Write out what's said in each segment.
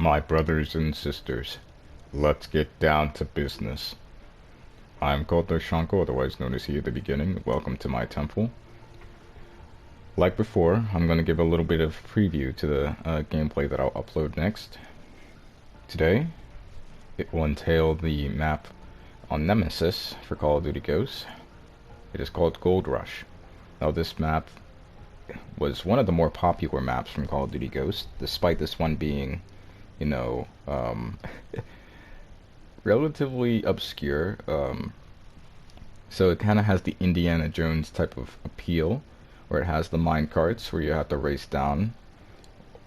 My brothers and sisters, let's get down to business. I'm Goldrush, otherwise known as He at the Beginning. Welcome to my temple. Like before, I'm going to give a little bit of preview to the gameplay that I'll upload next. Today, it will entail the map on Nemesis for Call of Duty Ghosts. It is called Goldrush. Now this map was one of the more popular maps from Call of Duty Ghosts, despite this one being, relatively obscure. So it kind of has the Indiana Jones type of appeal, where it has the mine carts where you have to race down,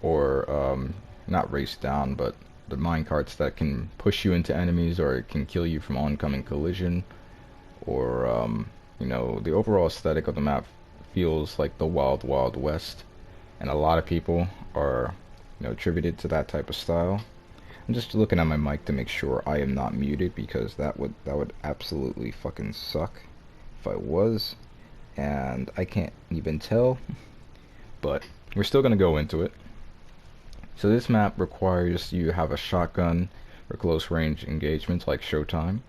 or not race down, but the mine carts that can push you into enemies, or it can kill you from oncoming collision, or the overall aesthetic of the map feels like the Wild Wild West, and a lot of people are attributed to that type of style. I'm just looking at my mic to make sure I am not muted, because that would absolutely fucking suck if I was, and I can't even tell. But we're still gonna go into it. So this map requires you have a shotgun for close range engagements like Showtime.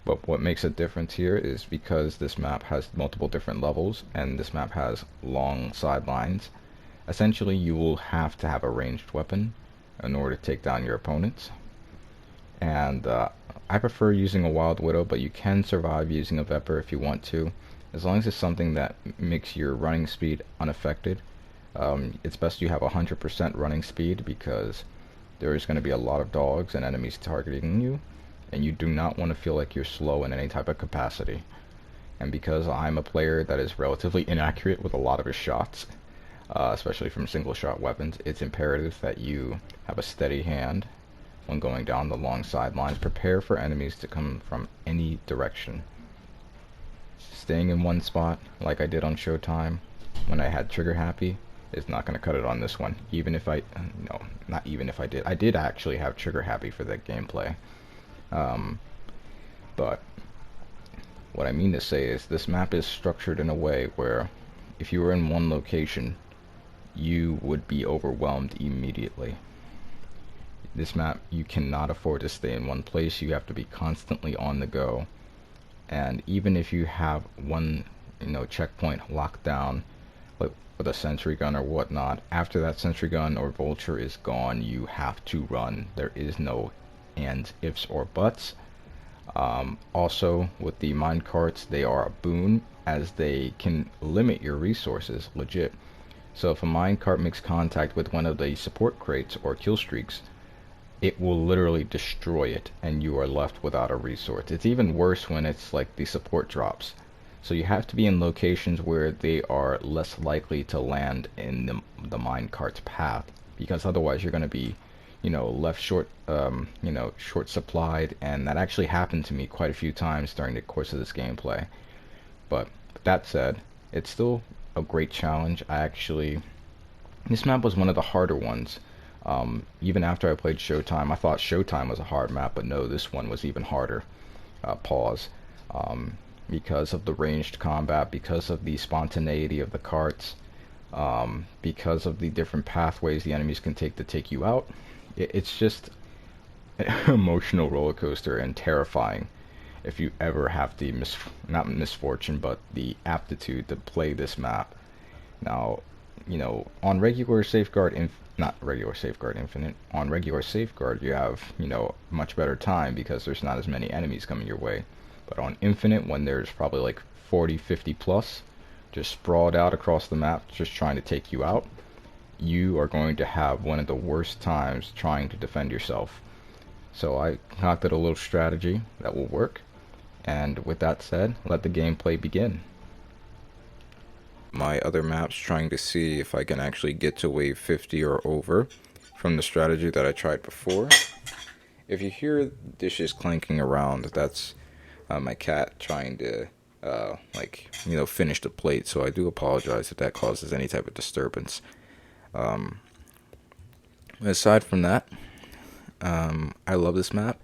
But what makes it different here is because this map has multiple different levels and this map has long sidelines. Essentially, you will have to have a ranged weapon in order to take down your opponents. And I prefer using a Wild Widow, but you can survive using a Viper if you want to, as long as it's something that makes your running speed unaffected. It's best you have 100% running speed, because there is going to be a lot of dogs and enemies targeting you, and you do not want to feel like you're slow in any type of capacity. And because I'm a player that is relatively inaccurate with a lot of his shots, especially from single shot weapons, it's imperative that you have a steady hand when going down the long sidelines. Prepare for enemies to come from any direction. Staying in one spot like I did on Showtime when I had trigger happy is not going to cut it on this one. Even if I did actually have trigger happy for that gameplay. But what I mean to say is this map is structured in a way where if you were in one location, you would be overwhelmed immediately. This map, you cannot afford to stay in one place. You have to be constantly on the go. And even if you have one checkpoint locked down, like with a sentry gun or whatnot, after that sentry gun or vulture is gone, you have to run. There is no ands, ifs, or buts. Also, with the mine carts, they are a boon, as they can limit your resources, legit. So if a mine cart makes contact with one of the support crates or kill streaks, it will literally destroy it, and you are left without a resource. It's even worse when it's like the support drops. So you have to be in locations where they are less likely to land in the mine cart's path, because otherwise you're going to be left short short supplied. And that actually happened to me quite a few times during the course of this gameplay. But that said, it's still a great challenge. This map was one of the harder ones. Even after I played Showtime, I thought Showtime was a hard map, but no, this one was even harder. Because of the ranged combat, because of the spontaneity of the carts, because of the different pathways the enemies can take to take you out. It's just an emotional roller coaster, and terrifying if you ever have the not misfortune, but the aptitude to play this map. Now, on regular Safeguard, not regular Safeguard Infinite, on regular Safeguard you have, much better time because there's not as many enemies coming your way. But on Infinite, when there's probably like 40, 50 plus, just sprawled out across the map, just trying to take you out, you are going to have one of the worst times trying to defend yourself. So I concocted a little strategy that will work, and with that said, let the gameplay begin. My other maps, trying to see if I can actually get to wave 50 or over from the strategy that I tried before. If you hear dishes clanking around, that's my cat trying to finish the plate, so I do apologize if that causes any type of disturbance. Aside from that, I love this map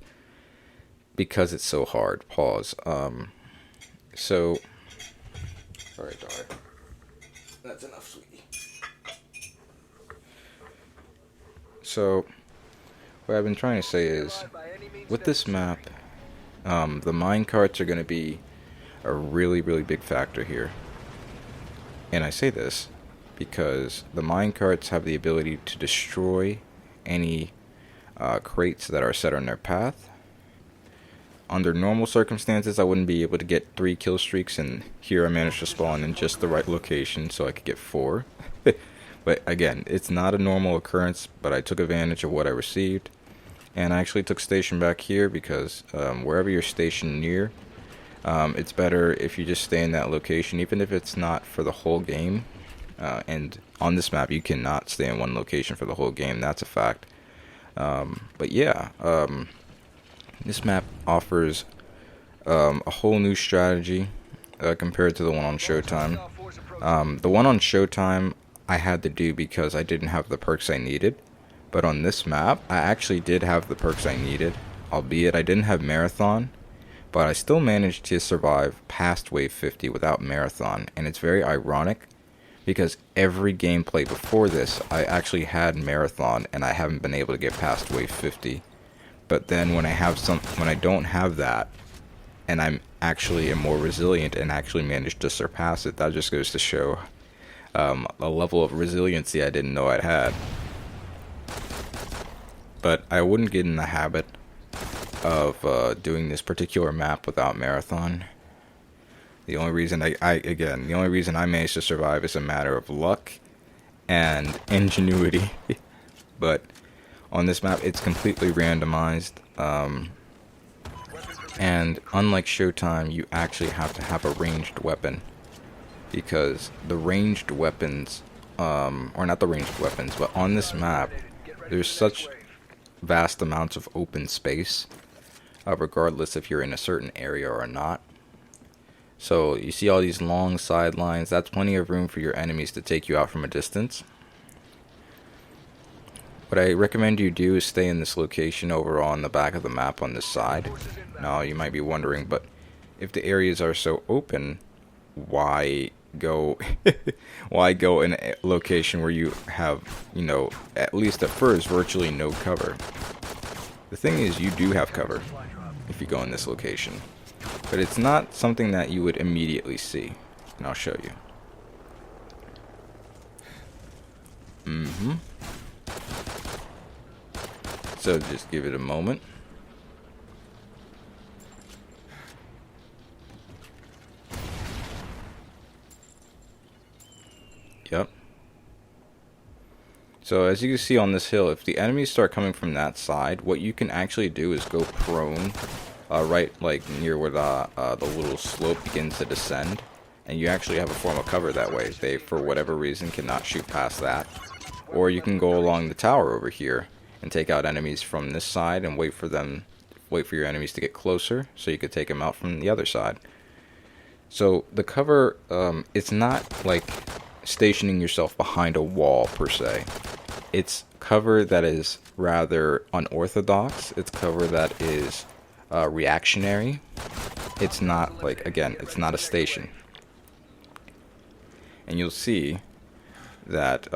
because it's so hard. Pause. Alright, that's enough, sweetie. So, what I've been trying to say is, with this map, the mine carts are going to be a really, really big factor here. And I say this because the mine carts have the ability to destroy any crates that are set on their path. Under normal circumstances, I wouldn't be able to get 3 kill streaks, and here I managed to spawn in just the right location so I could get 4. But again, it's not a normal occurrence, but I took advantage of what I received. And I actually took station back here because wherever you're stationed near, it's better if you just stay in that location, even if it's not for the whole game. And on this map, you cannot stay in one location for the whole game. That's a fact. But yeah, this map offers a whole new strategy compared to the one on Showtime. The one on Showtime I had to do because I didn't have the perks I needed. But on this map, I actually did have the perks I needed, albeit I didn't have Marathon. But I still managed to survive past Wave 50 without Marathon. And it's very ironic because every gameplay before this, I actually had Marathon and I haven't been able to get past Wave 50. But then when I don't have that, and I'm actually more resilient and actually managed to surpass it, that just goes to show a level of resiliency I didn't know I'd had. But I wouldn't get in the habit of doing this particular map without Marathon. The only reason the only reason I managed to survive is a matter of luck and ingenuity. But on this map, it's completely randomized. And unlike Showtime, you actually have to have a ranged weapon, because the ranged weapons, or not the ranged weapons, but on this map, there's such vast amounts of open space, regardless if you're in a certain area or not. So you see all these long sidelines, that's plenty of room for your enemies to take you out from a distance. What I recommend you do is stay in this location over on the back of the map on this side. Now you might be wondering, but if the areas are so open, why go in a location where you have, at least at first, virtually no cover? The thing is, you do have cover if you go in this location, but it's not something that you would immediately see, and I'll show you. So just give it a moment. Yep. So as you can see on this hill, if the enemies start coming from that side, what you can actually do is go prone, right like near where the little slope begins to descend, and you actually have a form of cover that way. They, for whatever reason, cannot shoot past that. Or you can go along the tower over here and take out enemies from this side and wait for your enemies to get closer so you could take them out from the other side. So the cover, it's not like stationing yourself behind a wall per se. It's cover that is rather unorthodox. It's cover that is reactionary. It's not like, again, it's not a station. And you'll see that,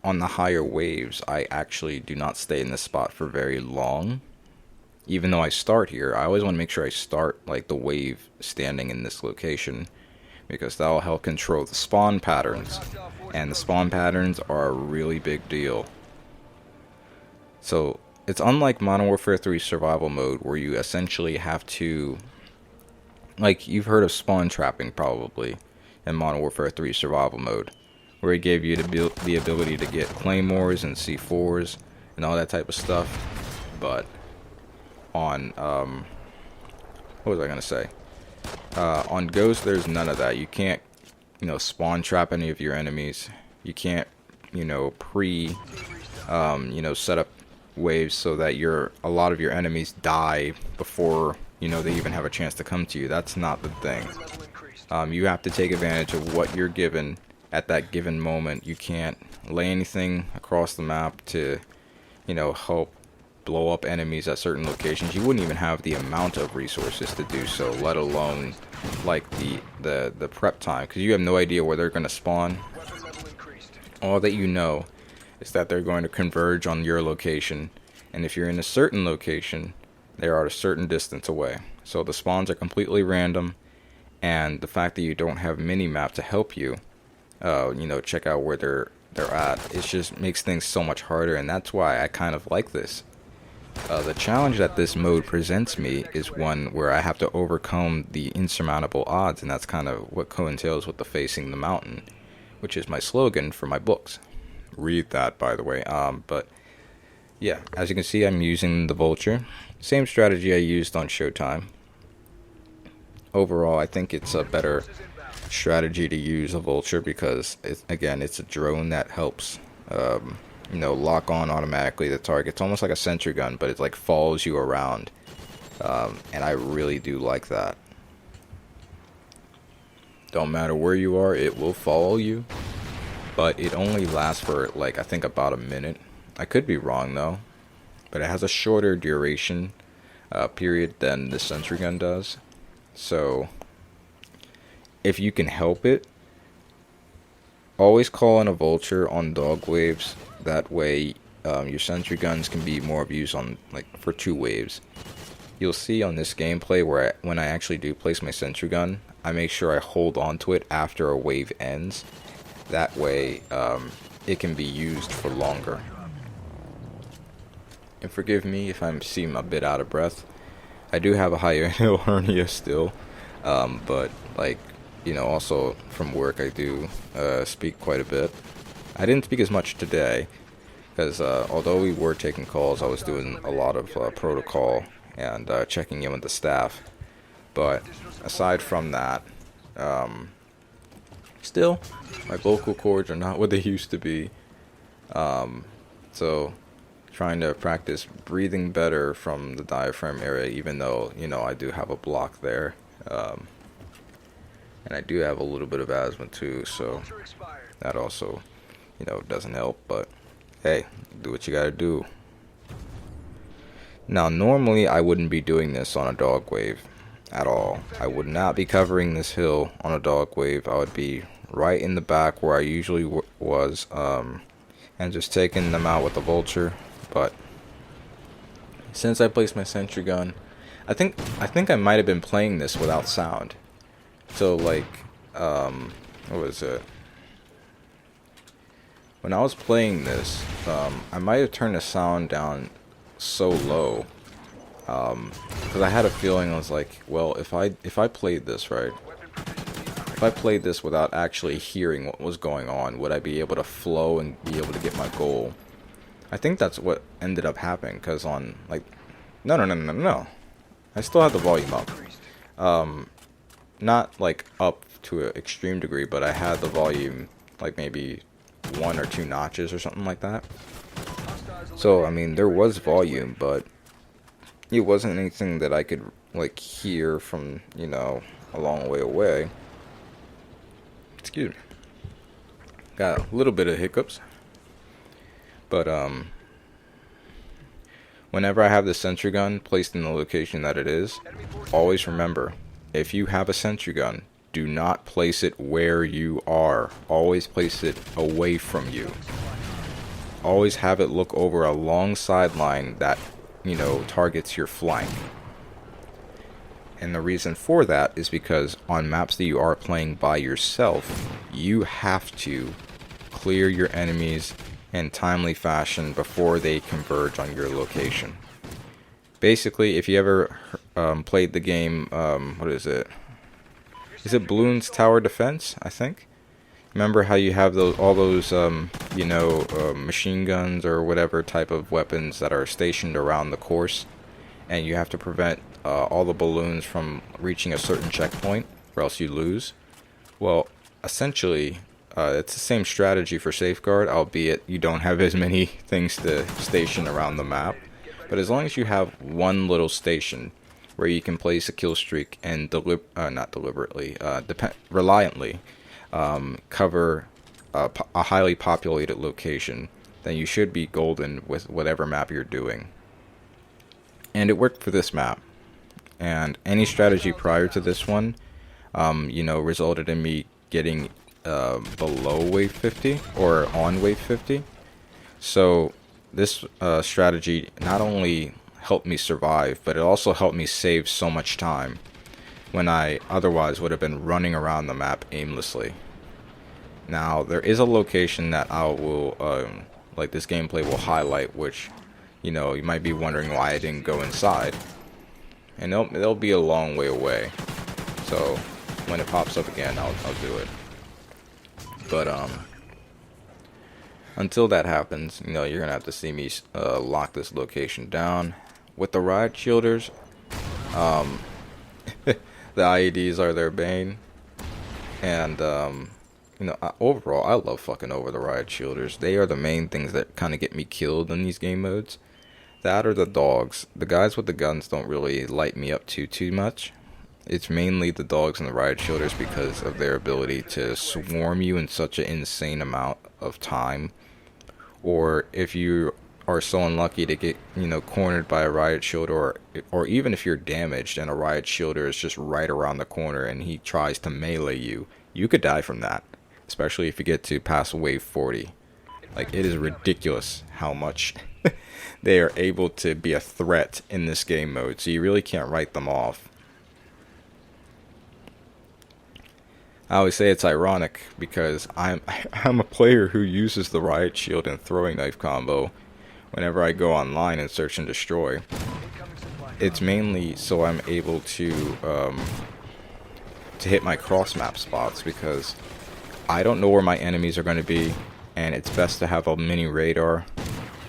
on the higher waves, I actually do not stay in this spot for very long. Even though I start here, I always want to make sure I start like the wave standing in this location, because that will help control the spawn patterns, and the spawn patterns are a really big deal. So it's unlike Modern Warfare 3 survival mode, where you essentially have to, like, you've heard of spawn trapping probably in Modern Warfare 3 survival mode, where it gave you the ability to get claymores and C4s and all that type of stuff. But on what was I gonna say? On Ghost, there's none of that. You can't, spawn trap any of your enemies. You can't, set up waves so that a lot of your enemies die before, they even have a chance to come to you. That's not the thing. You have to take advantage of what you're given at that given moment. You can't lay anything across the map to, help blow up enemies at certain locations. You wouldn't even have the amount of resources to do so, let alone like the prep time, because you have no idea where they're going to spawn. All that you know is that they're going to converge on your location, And if you're in a certain location, they are a certain distance away. So the spawns are completely random, and the fact that you don't have mini-map to help you, check out where they're at, it just makes things so much harder, and that's why I kind of like this. The challenge that this mode presents me is one where I have to overcome the insurmountable odds, and that's kind of what coincides with the Facing the Mountain, which is my slogan for my books. Read that, by the way. But yeah, as you can see, I'm using the Vulture. Same strategy I used on Showtime. Overall, I think it's a better strategy to use a Vulture because, it's a drone that helps, lock on automatically the target. It's almost like a sentry gun, but it like follows you around. And I really do like that. Don't matter where you are, it will follow you. But it only lasts for, like, I think about a minute. I could be wrong, though. But it has a shorter duration period than the sentry gun does. So, if you can help it, always call in a Vulture on dog waves. That way, your sentry guns can be more of use on, like, for 2 waves. You'll see on this gameplay where when I actually do place my sentry gun, I make sure I hold onto it after a wave ends. That way, it can be used for longer. And forgive me if I seem a bit out of breath. I do have a hiatal hernia still, but also from work I do speak quite a bit. I didn't speak as much today because although we were taking calls, I was doing a lot of protocol and checking in with the staff. But aside from that, still, my vocal cords are not what they used to be. So trying to practice breathing better from the diaphragm area, even though, I do have a block there. And I do have a little bit of asthma too, so that also, doesn't help. But hey, do what you gotta do. Now, normally I wouldn't be doing this on a dog wave at all. I would not be covering this hill on a dog wave. I would be right in the back where I usually was, and just taking them out with the Vulture. But since I placed my sentry gun, I think I might have been playing this without sound. So what was it? When I was playing this, I might have turned the sound down so low, because I had a feeling. I was like, well, if I played this right, if I played this without actually hearing what was going on, would I be able to flow and be able to get my goal? I think that's what ended up happening, because on, no. I still have the volume up. Not, up to an extreme degree, but I had the volume, maybe 1 or 2 notches or something like that. So, there was volume, but it wasn't anything that I could, hear from, a long way away. Excuse me. Got a little bit of hiccups. But, whenever I have the sentry gun placed in the location that it is, always remember, if you have a sentry gun, do not place it where you are. Always place it away from you. Always have it look over a long sideline that, targets your flank. And the reason for that is because on maps that you are playing by yourself, you have to clear your enemies in timely fashion before they converge on your location. Basically, if you ever played the game, what is it? Is it Bloons Tower Defense, I think? Remember how you have all those machine guns or whatever type of weapons that are stationed around the course, and you have to prevent all the balloons from reaching a certain checkpoint, or else you lose? Well, essentially, it's the same strategy for Safeguard, albeit you don't have as many things to station around the map. But as long as you have one little station where you can place a kill streak and reliantly cover a highly populated location, then you should be golden with whatever map you're doing. And it worked for this map. And any strategy prior to this one, resulted in me getting below wave 50 or on wave 50. So this strategy not only helped me survive, but it also helped me save so much time when I otherwise would have been running around the map aimlessly. Now, there is a location that I will, like this gameplay will highlight, which, you know, you might be wondering why I didn't go inside. And they'll be a long way away. So, when it pops up again, I'll do it. But, until that happens, you know, you're gonna have to see me lock this location down. With the riot shielders, the IEDs are their bane. And, you know, overall, I love fucking over the riot shielders. They are the main things that kind of get me killed in these game modes. That or the dogs. The guys with the guns don't really light me up too much. It's mainly the dogs and the riot shielders because of their ability to swarm you in such an insane amount of time. Or if you are so unlucky to get, you know, cornered by a riot shielder, or even if you're damaged and a riot shielder is just right around the corner and he tries to melee you, you could die from that. Especially if you get to past wave 40. Like, it is ridiculous how much they are able to be a threat in this game mode, so you really can't write them off. I always say it's ironic because I'm a player who uses the riot shield and throwing knife combo whenever I go online and search and destroy. It's mainly so I'm able to hit my cross map spots, because I don't know where my enemies are going to be, and it's best to have a mini radar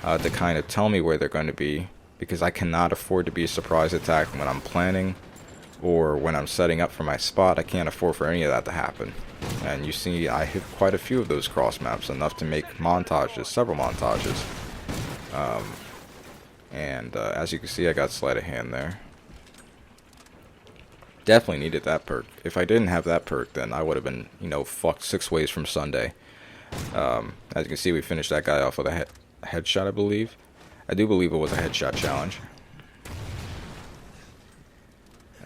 to kind of tell me where they're going to be, because I cannot afford to be a surprise attack when I'm planning or when I'm setting up for my spot. I can't afford for any of that to happen. And you see, I hit quite a few of those cross maps, enough to make montages, several montages. As you can see, I got sleight of hand there. Definitely needed that perk. If I didn't have that perk, then I would have been, you know, fucked 6 ways from Sunday. As you can see, we finished that guy off with a headshot, I believe. I do believe it was a headshot challenge.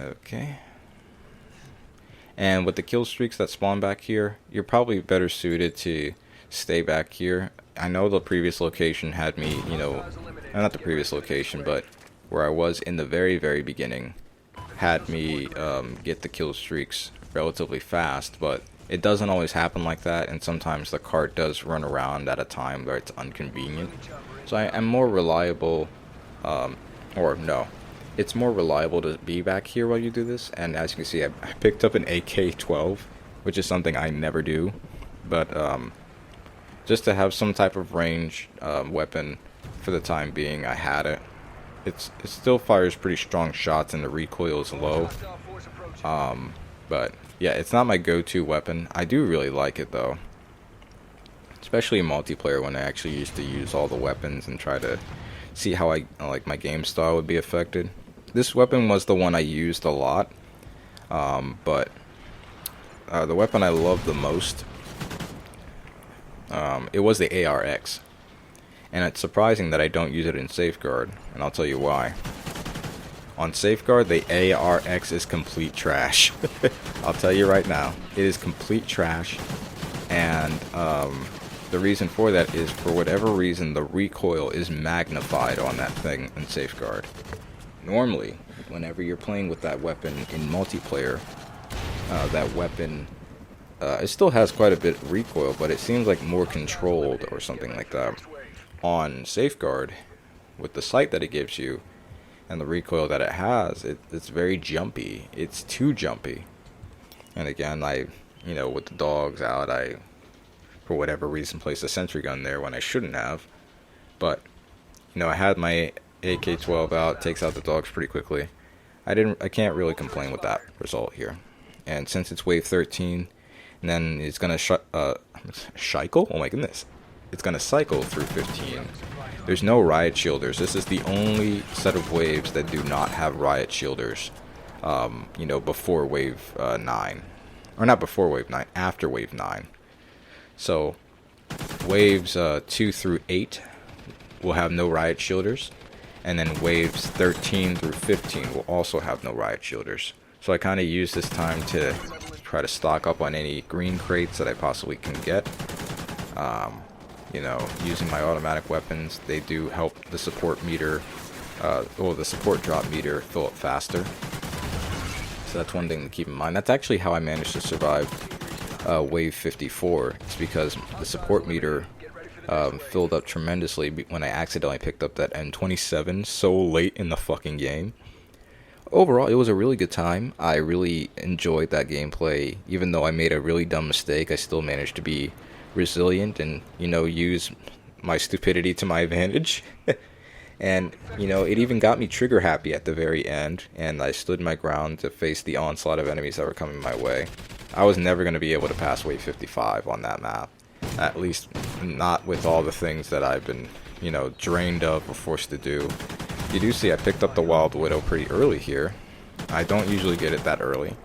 Okay. And with the kill streaks that spawn back here, you're probably better suited to stay back here. I know the previous location had me, you know, not the previous location, but where I was in the very beginning, had me get the kill streaks relatively fast, but it doesn't always happen like that, and sometimes the cart does run around at a time where it's inconvenient. So I'm more reliable, it's more reliable to be back here while you do this. And as you can see, I picked up an AK-12, which is something I never do, but just to have some type of range weapon for the time being, I had it. It still fires pretty strong shots and the recoil is low, but yeah, it's not my go-to weapon. I do really like it though, especially in multiplayer when I actually used to use all the weapons and try to see how my game style would be affected. This weapon was the one I used a lot, but the weapon I loved the most, it was the ARX. And it's surprising that I don't use it in Safeguard, and I'll tell you why. On Safeguard, the ARX is complete trash. I'll tell you right now, it is complete trash, and the reason for that is, for whatever reason, the recoil is magnified on that thing in Safeguard. Normally, whenever you're playing with that weapon in multiplayer, that weapon, it still has quite a bit of recoil, but it seems like more controlled or something like that. On Safeguard, with the sight that it gives you and the recoil that it has, it's very jumpy. It's too jumpy. And again, with the dogs out, I, for whatever reason, placed a sentry gun there when I shouldn't have. But, I had my AK-12 out, takes out the dogs pretty quickly. I can't really complain with that result here. And since it's wave 13, and then it's gonna cycle? Oh my goodness. It's gonna cycle through 15. There's no riot shielders. This is the only set of waves that do not have riot shielders. Before wave 9. Or not before wave 9, after wave 9. So, waves 2 through 8 will have no riot shielders. And then waves 13 through 15 will also have no riot shielders. So I kind of use this time to try to stock up on any green crates that I possibly can get. you know, using my automatic weapons, they do help the support meter, or the support drop meter fill up faster. So that's one thing to keep in mind. That's actually how I managed to survive wave 54. It's because the support meter filled up tremendously when I accidentally picked up that M27 so late in the fucking game. Overall, it was a really good time. I really enjoyed that gameplay. Even though I made a really dumb mistake, I still managed to be resilient and, you know, use my stupidity to my advantage. And, you know, it even got me trigger happy at the very end, and I stood my ground to face the onslaught of enemies that were coming my way. I was never going to be able to pass wave 55 on that map. At least not with all the things that I've been, you know, drained of or forced to do. You do see I picked up the Wild Widow pretty early here. I don't usually get it that early.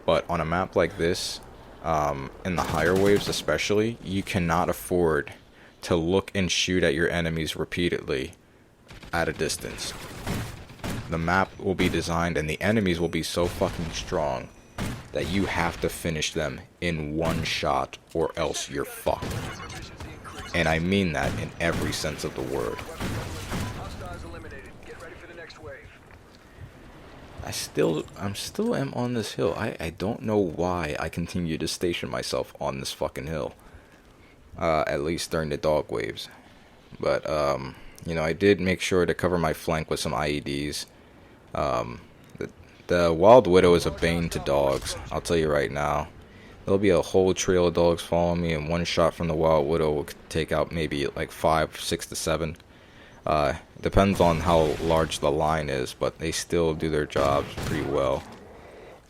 But on a map like this, in the higher waves especially, you cannot afford to look and shoot at your enemies repeatedly at a distance. The map will be designed and the enemies will be so fucking strong that you have to finish them in one shot or else you're fucked. And I mean that in every sense of the word. I'm still am on this hill. I don't know why I continue to station myself on this fucking hill. At least during the dog waves. But, you know, I did make sure to cover my flank with some IEDs. The Wild Widow is a bane to dogs, I'll tell you right now. There'll be a whole trail of dogs following me, and one shot from the Wild Widow will take out maybe like 5, 6 to 7. Depends on how large the line is, but they still do their jobs pretty well.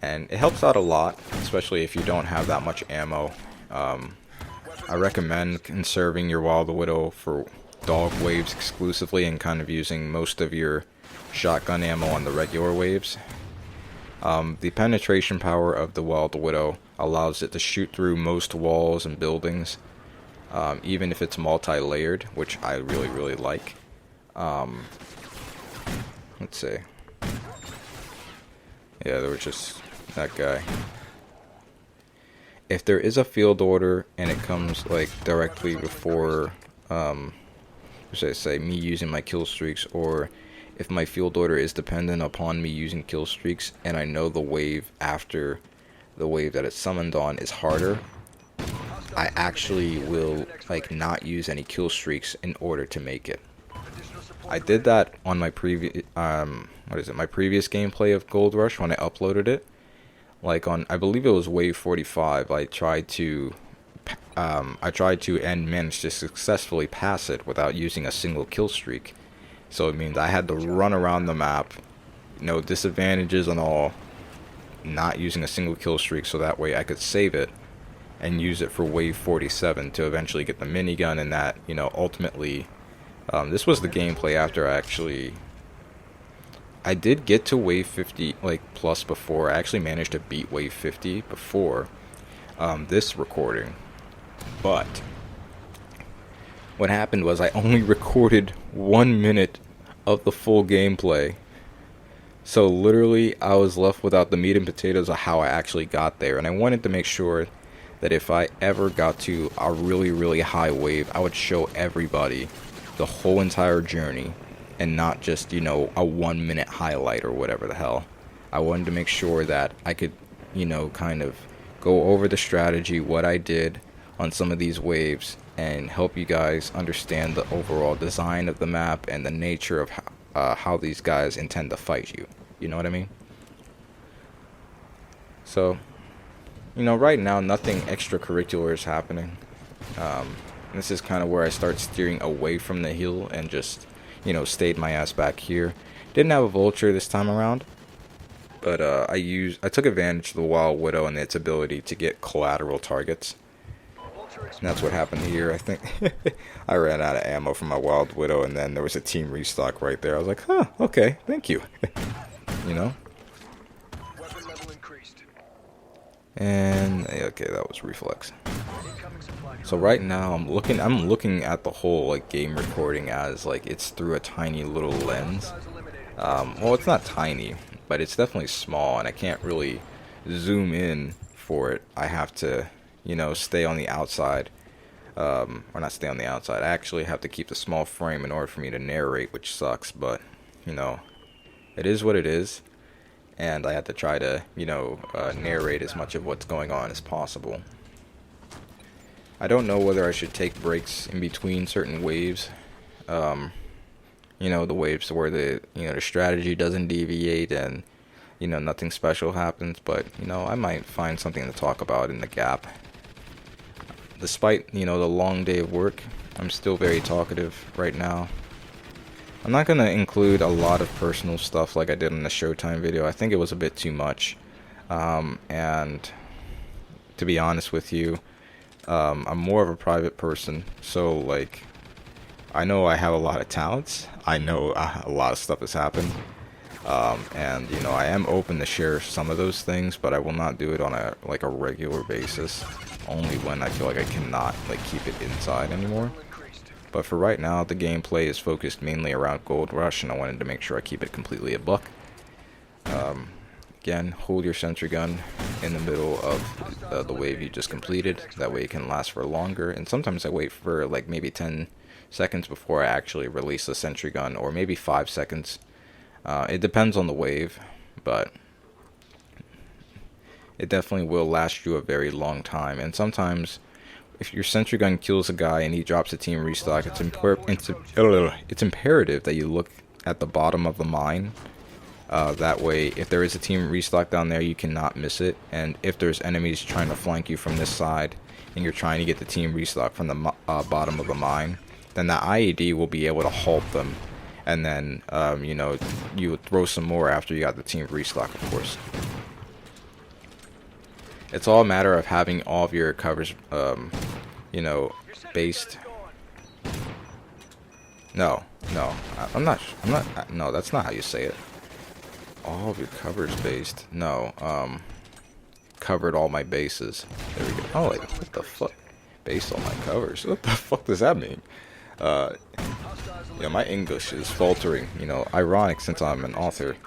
And it helps out a lot, especially if you don't have that much ammo. I recommend conserving your Wild Widow for dog waves exclusively and kind of using most of your shotgun ammo on the regular waves. The penetration power of the Wild Widow allows it to shoot through most walls and buildings, even if it's multi-layered, which I really, really like. Let's see. Yeah, there was just that guy. If there is a field order and it comes like directly before, what should I say, me using my kill streaks, or if my field order is dependent upon me using kill streaks and I know the wave after the wave that it's summoned on is harder, I actually will like not use any kill streaks in order to make it. I did that on my previous my previous gameplay of Goldrush when I uploaded it. Like on, I believe it was wave 45, I tried to and managed to successfully pass it without using a single kill streak. So it means I had to run around the map, no disadvantages and all, not using a single kill streak, so that way I could save it and use it for wave 47 to eventually get the minigun, and that, you know, ultimately, this was the gameplay after I did get to wave 50 like plus before. I actually managed to beat wave 50 before this recording, but what happened was I only recorded 1 minute of the full gameplay. So literally I was left without the meat and potatoes of how I actually got there, and I wanted to make sure that if I ever got to a really, really high wave, I would show everybody the whole entire journey and not just, you know, a 1 minute highlight or whatever the hell. I wanted to make sure that I could, you know, kind of go over the strategy, what I did on some of these waves, and help you guys understand the overall design of the map and the nature of how these guys intend to fight you. You know what I mean? So, you know, right now nothing extracurricular is happening. This is kind of where I start steering away from the hill and just, you know, stayed my ass back here. Didn't have a vulture this time around, but I took advantage of the Wild Widow and its ability to get collateral targets. And that's what happened here. I think I ran out of ammo from my Wild Widow, and then there was a team restock right there. I was like, huh, okay, thank you. You know? And okay, that was reflex. So right now I'm looking at the whole like game recording as like it's through a tiny little lens. Well, it's not tiny, but it's definitely small, and I can't really zoom in for it. I have to, you know, stay on the outside or not stay on the outside. I actually have to keep the small frame in order for me to narrate, which sucks, but, you know, it is what it is, and I have to try to, you know, narrate as much of what's going on as possible. I don't know whether I should take breaks in between certain waves. You know, the waves where the strategy doesn't deviate and, you know, nothing special happens, but, you know, I might find something to talk about in the gap. Despite, you know, the long day of work, I'm still very talkative right now. I'm not going to include a lot of personal stuff like I did in the Showtime video. I think it was a bit too much. And to be honest with you, I'm more of a private person, so, like, I know I have a lot of talents. I know a lot of stuff has happened. And, you know, I am open to share some of those things, but I will not do it on a regular basis. Only when I feel like I cannot, like, keep it inside anymore. But for right now, the gameplay is focused mainly around Goldrush, and I wanted to make sure I keep it completely a buck. Again, hold your sentry gun in the middle of the wave you just completed. That way it can last for longer. And sometimes I wait for, like, maybe 10 seconds before I actually release the sentry gun, or maybe 5 seconds. It depends on the wave, but it definitely will last you a very long time. And sometimes, if your sentry gun kills a guy and he drops a team restock, it's imperative that you look at the bottom of the mine. That way, if there is a team restock down there, you cannot miss it. And if there's enemies trying to flank you from this side, and you're trying to get the team restock from the bottom of the mine, then the IED will be able to halt them. And then, you know, you would throw some more after you got the team restock, of course. It's all a matter of having all of your covers, you know, based. No, I'm not, no, that's not how you say it. All of your covers based. No, covered all my bases. There we go. Oh, like, what the fuck? Based on my covers. What the fuck does that mean? Yeah, my English is faltering. You know, ironic since I'm an author.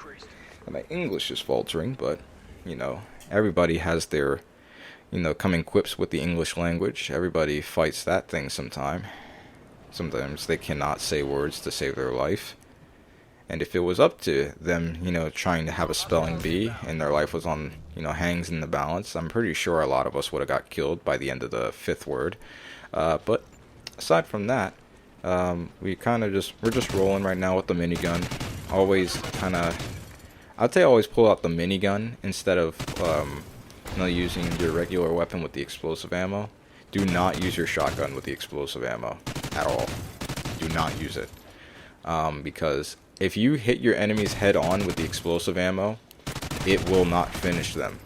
My English is faltering, but, you know, everybody has their, you know, coming quips with the English language. Everybody fights that thing sometime. Sometimes they cannot say words to save their life. And if it was up to them, you know, trying to have a spelling bee and their life was on, you know, hangs in the balance, I'm pretty sure a lot of us would have got killed by the end of the 5th word. But aside from that, we're just rolling right now with the minigun. Always kind of, I'd say always pull out the minigun instead of, you know, using your regular weapon with the explosive ammo. Do not use your shotgun with the explosive ammo at all. Do not use it. Because if you hit your enemies head on with the explosive ammo, it will not finish them.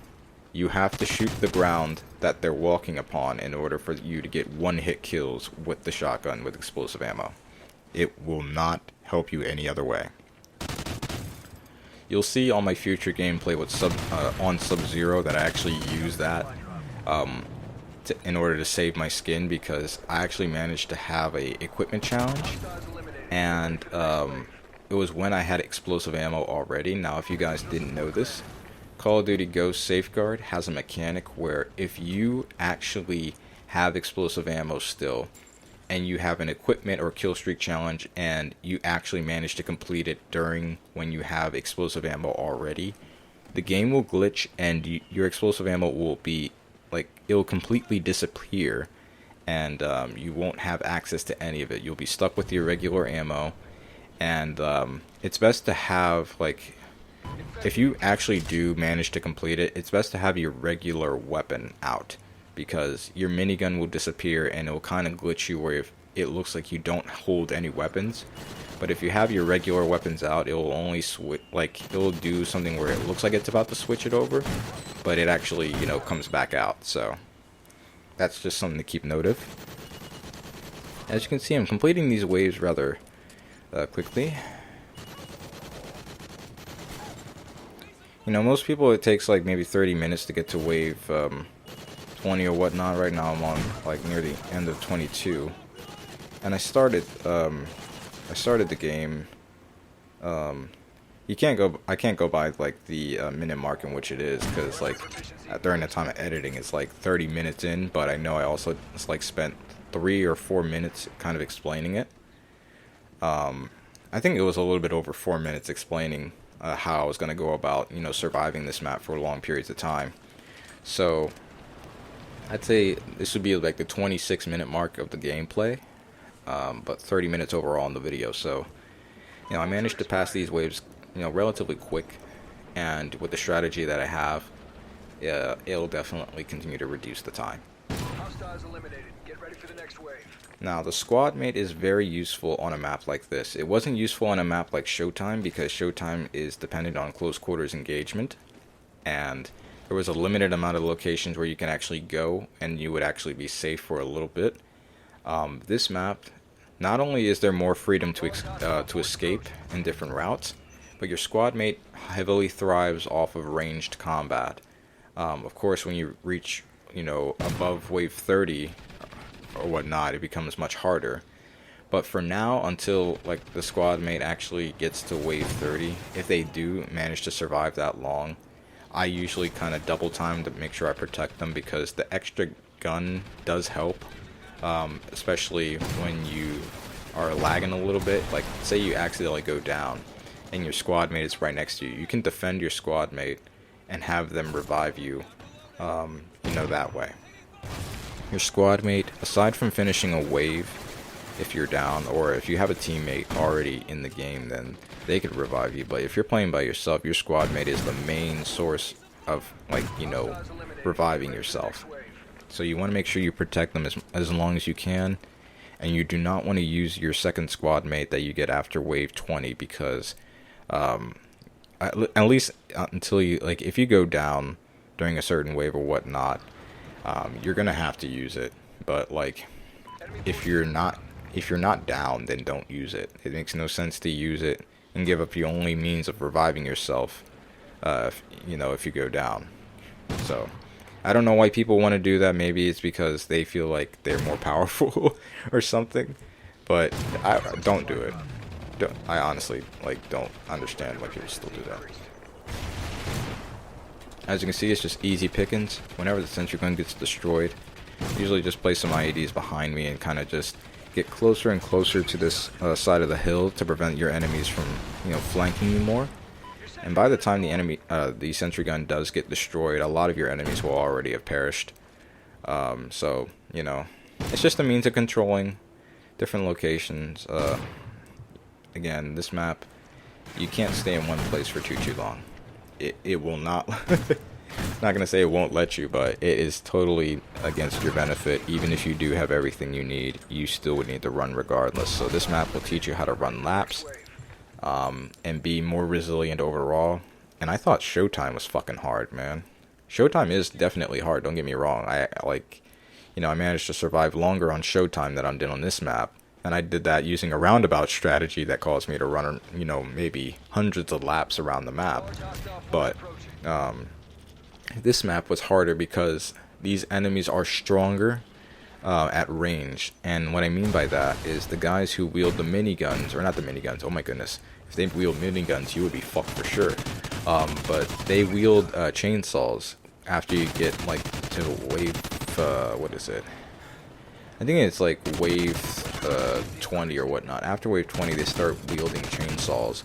You have to shoot the ground that they're walking upon in order for you to get one-hit kills with the shotgun with explosive ammo. It will not help you any other way. You'll see on my future gameplay with on Sub-Zero that I actually use that in order to save my skin, because I actually managed to have a equipment challenge, and it was when I had explosive ammo already. Now, if you guys didn't know this, Call of Duty Ghost Safeguard has a mechanic where if you actually have explosive ammo still, and you have an equipment or kill streak challenge, and you actually manage to complete it during when you have explosive ammo already, the game will glitch and your explosive ammo will be, like, it'll completely disappear, and you won't have access to any of it. You'll be stuck with your regular ammo. And it's best to have, like, if you actually do manage to complete it, it's best to have your regular weapon out, because your minigun will disappear and it will kind of glitch you where if it looks like you don't hold any weapons. But if you have your regular weapons out, it will only switch, like, it will do something where it looks like it's about to switch it over, but it actually, you know, comes back out. So that's just something to keep note of. As you can see, I'm completing these waves rather quickly. You know, most people it takes like maybe 30 minutes to get to wave 20 or whatnot. Right now I'm on like near the end of 22, and I started the game. I can't go by like the minute mark in which it is, because like during the time of editing it's like 30 minutes in, but I know I also spent 3 or 4 minutes kind of explaining it. I think it was a little bit over 4 minutes explaining how I was going to go about, surviving this map for long periods of time. So I'd say this would be like the 26-minute mark of the gameplay, but 30 minutes overall in the video. So, I managed to pass these waves, relatively quick, and with the strategy that I have, it'll definitely continue to reduce the time. Hostiles eliminated. Get ready for the next wave. Now, the squad mate is very useful on a map like this. It wasn't useful on a map like Showtime because Showtime is dependent on close quarters engagement, and there was a limited amount of locations where you can actually go and you would actually be safe for a little bit. This map, not only is there more freedom to escape in different routes, but your squad mate heavily thrives off of ranged combat. Of course, when you reach, above wave 30 or whatnot, it becomes much harder. But for now, until like the squad mate actually gets to wave 30, if they do manage to survive that long, I usually kind of double time to make sure I protect them, because the extra gun does help, especially when you are lagging a little bit. Like, say you accidentally go down and your squad mate is right next to you. You can defend your squad mate and have them revive you, that way. Your squad mate, aside from finishing a wave, if you're down, or if you have a teammate already in the game, then they could revive you. But if you're playing by yourself, your squad mate is the main source of, reviving yourself. So you want to make sure you protect them as long as you can, and you do not want to use your second squad mate that you get after wave 20, because at least until you, if you go down during a certain wave or whatnot, you're gonna have to use it. But if you're not down, then don't use it. It makes no sense to use it and give up your only means of reviving yourself, if you go down. So I don't know why people want to do that. Maybe it's because they feel like they're more powerful or something, but I don't do it. I honestly don't understand why people still do that. As you can see, it's just easy pickings. Whenever the sentry gun gets destroyed, I usually just place some IEDs behind me and kind of just get closer and closer to this side of the hill to prevent your enemies from, flanking you more. And by the time the sentry gun does get destroyed, a lot of your enemies will already have perished. So, it's just a means of controlling different locations. Again, this map, you can't stay in one place for too long. It will not, not gonna say it won't let you, but it is totally against your benefit. Even if you do have everything you need, you still would need to run regardless. So this map will teach you how to run laps, and be more resilient overall. And I thought Showtime was fucking hard, man. Showtime is definitely hard, don't get me wrong. I managed to survive longer on Showtime than I did on this map. And I did that using a roundabout strategy that caused me to run, maybe hundreds of laps around the map. But this map was harder because these enemies are stronger at range. And what I mean by that is the guys who wield the miniguns, or not the miniguns, oh my goodness. If they wield miniguns, you would be fucked for sure. But they wield chainsaws after you get, to wave, what is it? I think it's wave 20 or whatnot. After wave 20, they start wielding chainsaws.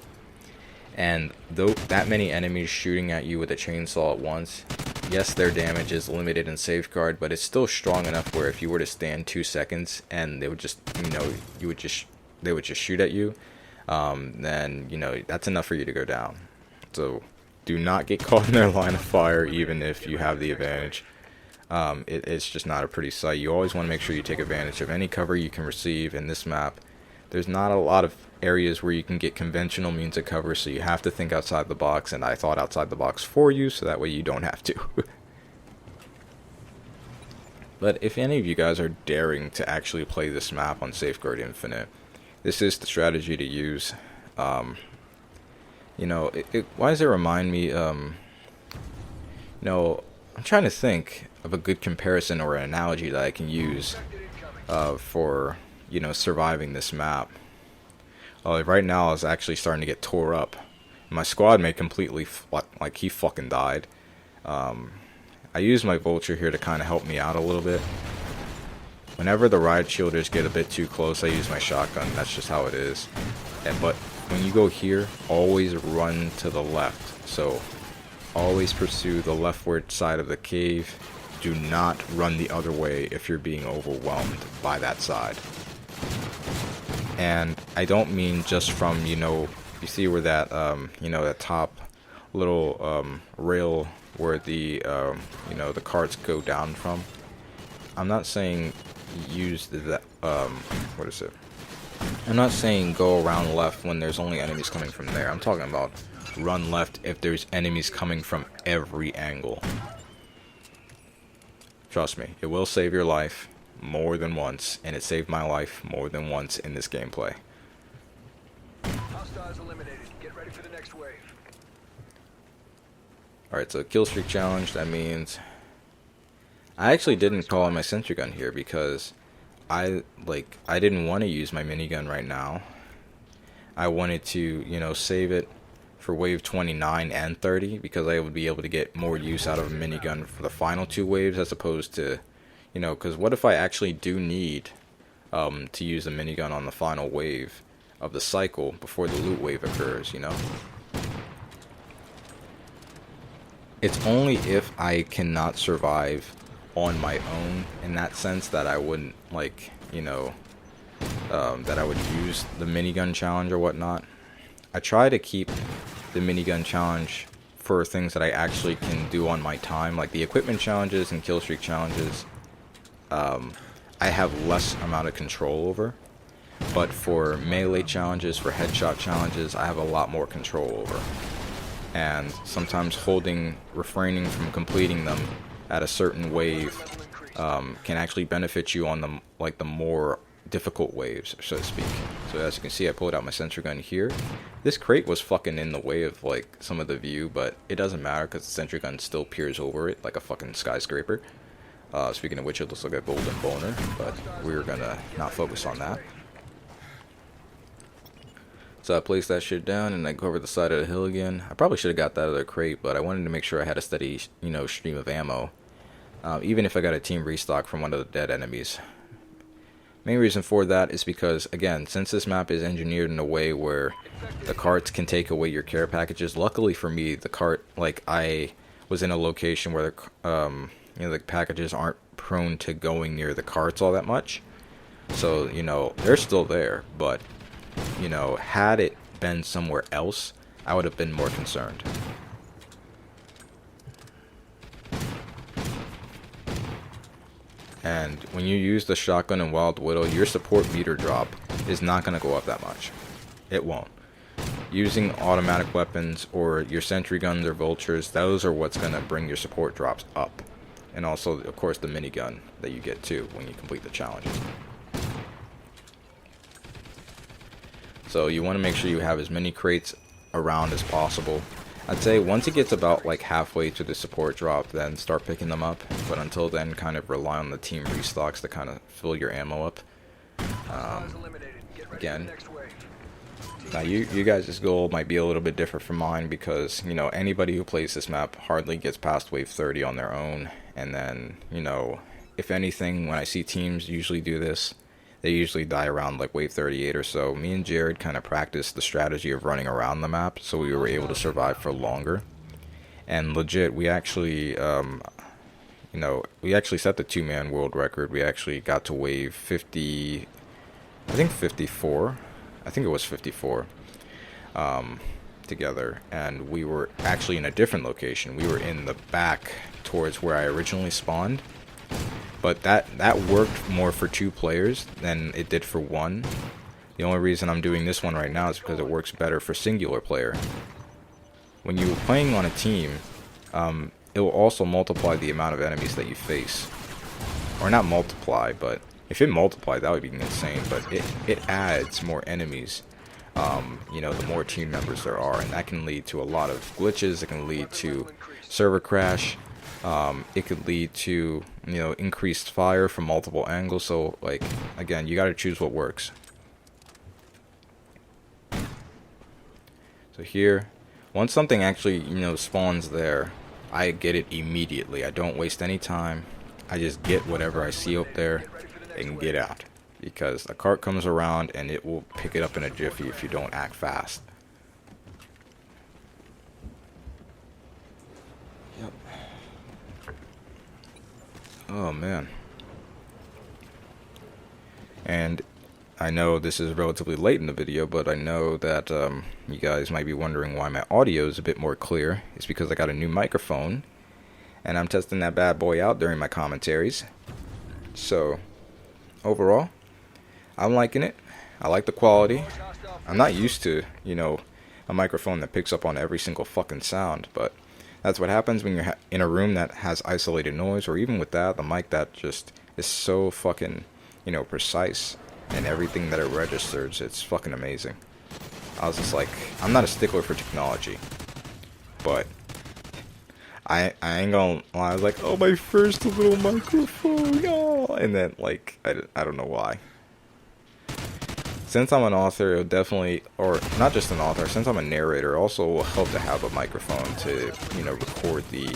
And though that many enemies shooting at you with a chainsaw at once, yes, their damage is limited in safeguard, but it's still strong enough where if you were to stand 2 seconds and they would just, they would just shoot at you, then, that's enough for you to go down. So do not get caught in their line of fire, even if you have the advantage. It's just not a pretty sight. You always want to make sure you take advantage of any cover you can receive in this map. There's not a lot of areas where you can get conventional means of cover, so you have to think outside the box, and I thought outside the box for you, so that way you don't have to. But if any of you guys are daring to actually play this map on Safeguard Infinite, this is the strategy to use. Why does it remind me, I'm trying to think of a good comparison or an analogy that I can use for, surviving this map. Right now I was actually starting to get tore up. My squad mate completely, he fucking died. I used my vulture here to kind of help me out a little bit. whenever the riot shielders get a bit too close, I use my shotgun. That's just how it is. But when you go here, always run to the left. So always pursue the leftward side of the cave. Do not run the other way if you're being overwhelmed by that side. And I don't mean just from, you see where that, that top little rail where the, the carts go down from. I'm not saying use the, what is it? I'm not saying go around left when there's only enemies coming from there. I'm talking about run left if there's enemies coming from every angle. Trust me, it will save your life more than once, and it saved my life more than once in this gameplay. Hostiles eliminated. Get ready for the next wave. Alright, so kill streak challenge, that means I actually didn't call on my sentry gun here because I didn't want to use my minigun right now. I wanted to, save it for wave 29 and 30 because I would be able to get more use out of a minigun for the final 2 waves as opposed to, because what if I actually do need to use the minigun on the final wave of the cycle before the loot wave occurs, It's only if I cannot survive on my own in that sense that I wouldn't, that I would use the minigun challenge or whatnot. I try to keep the minigun challenge for things that I actually can do on my time, like the equipment challenges and kill streak challenges. I have less amount of control over, but for melee challenges, for headshot challenges, I have a lot more control over. And sometimes refraining from completing them at a certain wave can actually benefit you on the more difficult waves, so to speak. So as you can see, I pulled out my sentry gun here. This crate was fucking in the way of some of the view, but it doesn't matter because the sentry gun still peers over it like a fucking skyscraper. Speaking of which, it looks like a golden boner, but we're gonna not focus on that. So I placed that shit down and I go over the side of the hill again. I probably should have got that other crate, but I wanted to make sure I had a steady, stream of ammo. Even if I got a team restock from one of the dead enemies. Main reason for that is because, again, since this map is engineered in a way where the carts can take away your care packages, luckily for me, the cart, I was in a location where the packages aren't prone to going near the carts all that much. So, they're still there, but, had it been somewhere else, I would have been more concerned. And when you use the shotgun and Wild Widow, your support meter drop is not going to go up that much. It won't. Using automatic weapons or your sentry guns or vultures, those are what's going to bring your support drops up. And also, of course, the minigun that you get too when you complete the challenges. So you want to make sure you have as many crates around as possible. I'd say once it gets about halfway to the support drop, then start picking them up. But until then, kind of rely on the team restocks to kind of fill your ammo up. Again, now you guys' goal might be a little bit different from mine because, anybody who plays this map hardly gets past wave 30 on their own. And then, if anything, when I see teams usually do this, they usually die around wave 38 or so. Me and Jared kind of practiced the strategy of running around the map, so we were able to survive for longer. And legit, we actually, we actually set the 2-man world record. We actually got to wave 50, I think 54. I think it was 54 together. And we were actually in a different location. We were in the back towards where I originally spawned. But that worked more for 2 players than it did for 1. The only reason I'm doing this one right now is because it works better for singular player. When you're playing on a team, it will also multiply the amount of enemies that you face. Or not multiply, but if it multiplied, that would be insane. But it adds more enemies, the more team members there are. And that can lead to a lot of glitches. It can lead to server crash. It could lead to, increased fire from multiple angles. So, again, you got to choose what works. So here, once something actually, spawns there, I get it immediately. I don't waste any time. I just get whatever I see up there. and get out. Because a cart comes around and it will pick it up in a jiffy if you don't act fast. Yep. Oh man. And I know this is relatively late in the video, but I know that you guys might be wondering why my audio is a bit more clear. It's because I got a new microphone, and I'm testing that bad boy out during my commentaries. So, overall, I'm liking it. I like the quality. I'm not used to, a microphone that picks up on every single fucking sound, but that's what happens when you're in a room that has isolated noise, or even with that, the mic that just is so fucking, precise. And everything that it registers, it's fucking amazing. I was just like, I'm not a stickler for technology, but I ain't gonna lie, I was like, oh, my first little microphone, oh, and then, like, I don't know why. Since I'm an author, it'll definitely, or not just an author, since I'm a narrator, it also will help to have a microphone to, record the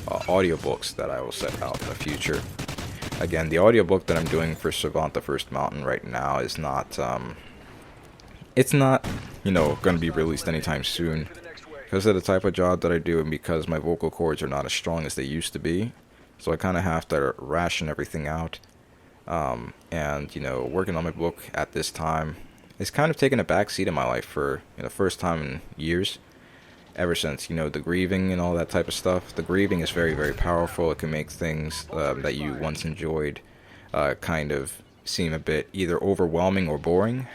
audiobooks that I will set out in the future. Again, the audiobook that I'm doing for Savant the First Mountain right now is not, it's not, going to be released anytime soon. Because of the type of job that I do and because my vocal cords are not as strong as they used to be. So I kind of have to ration everything out. And, working on my book at this time is kind of taking a back seat in my life for the first time in years. Ever since, the grieving and all that type of stuff. The grieving is very, very powerful. It can make things that you once enjoyed kind of seem a bit either overwhelming or boring.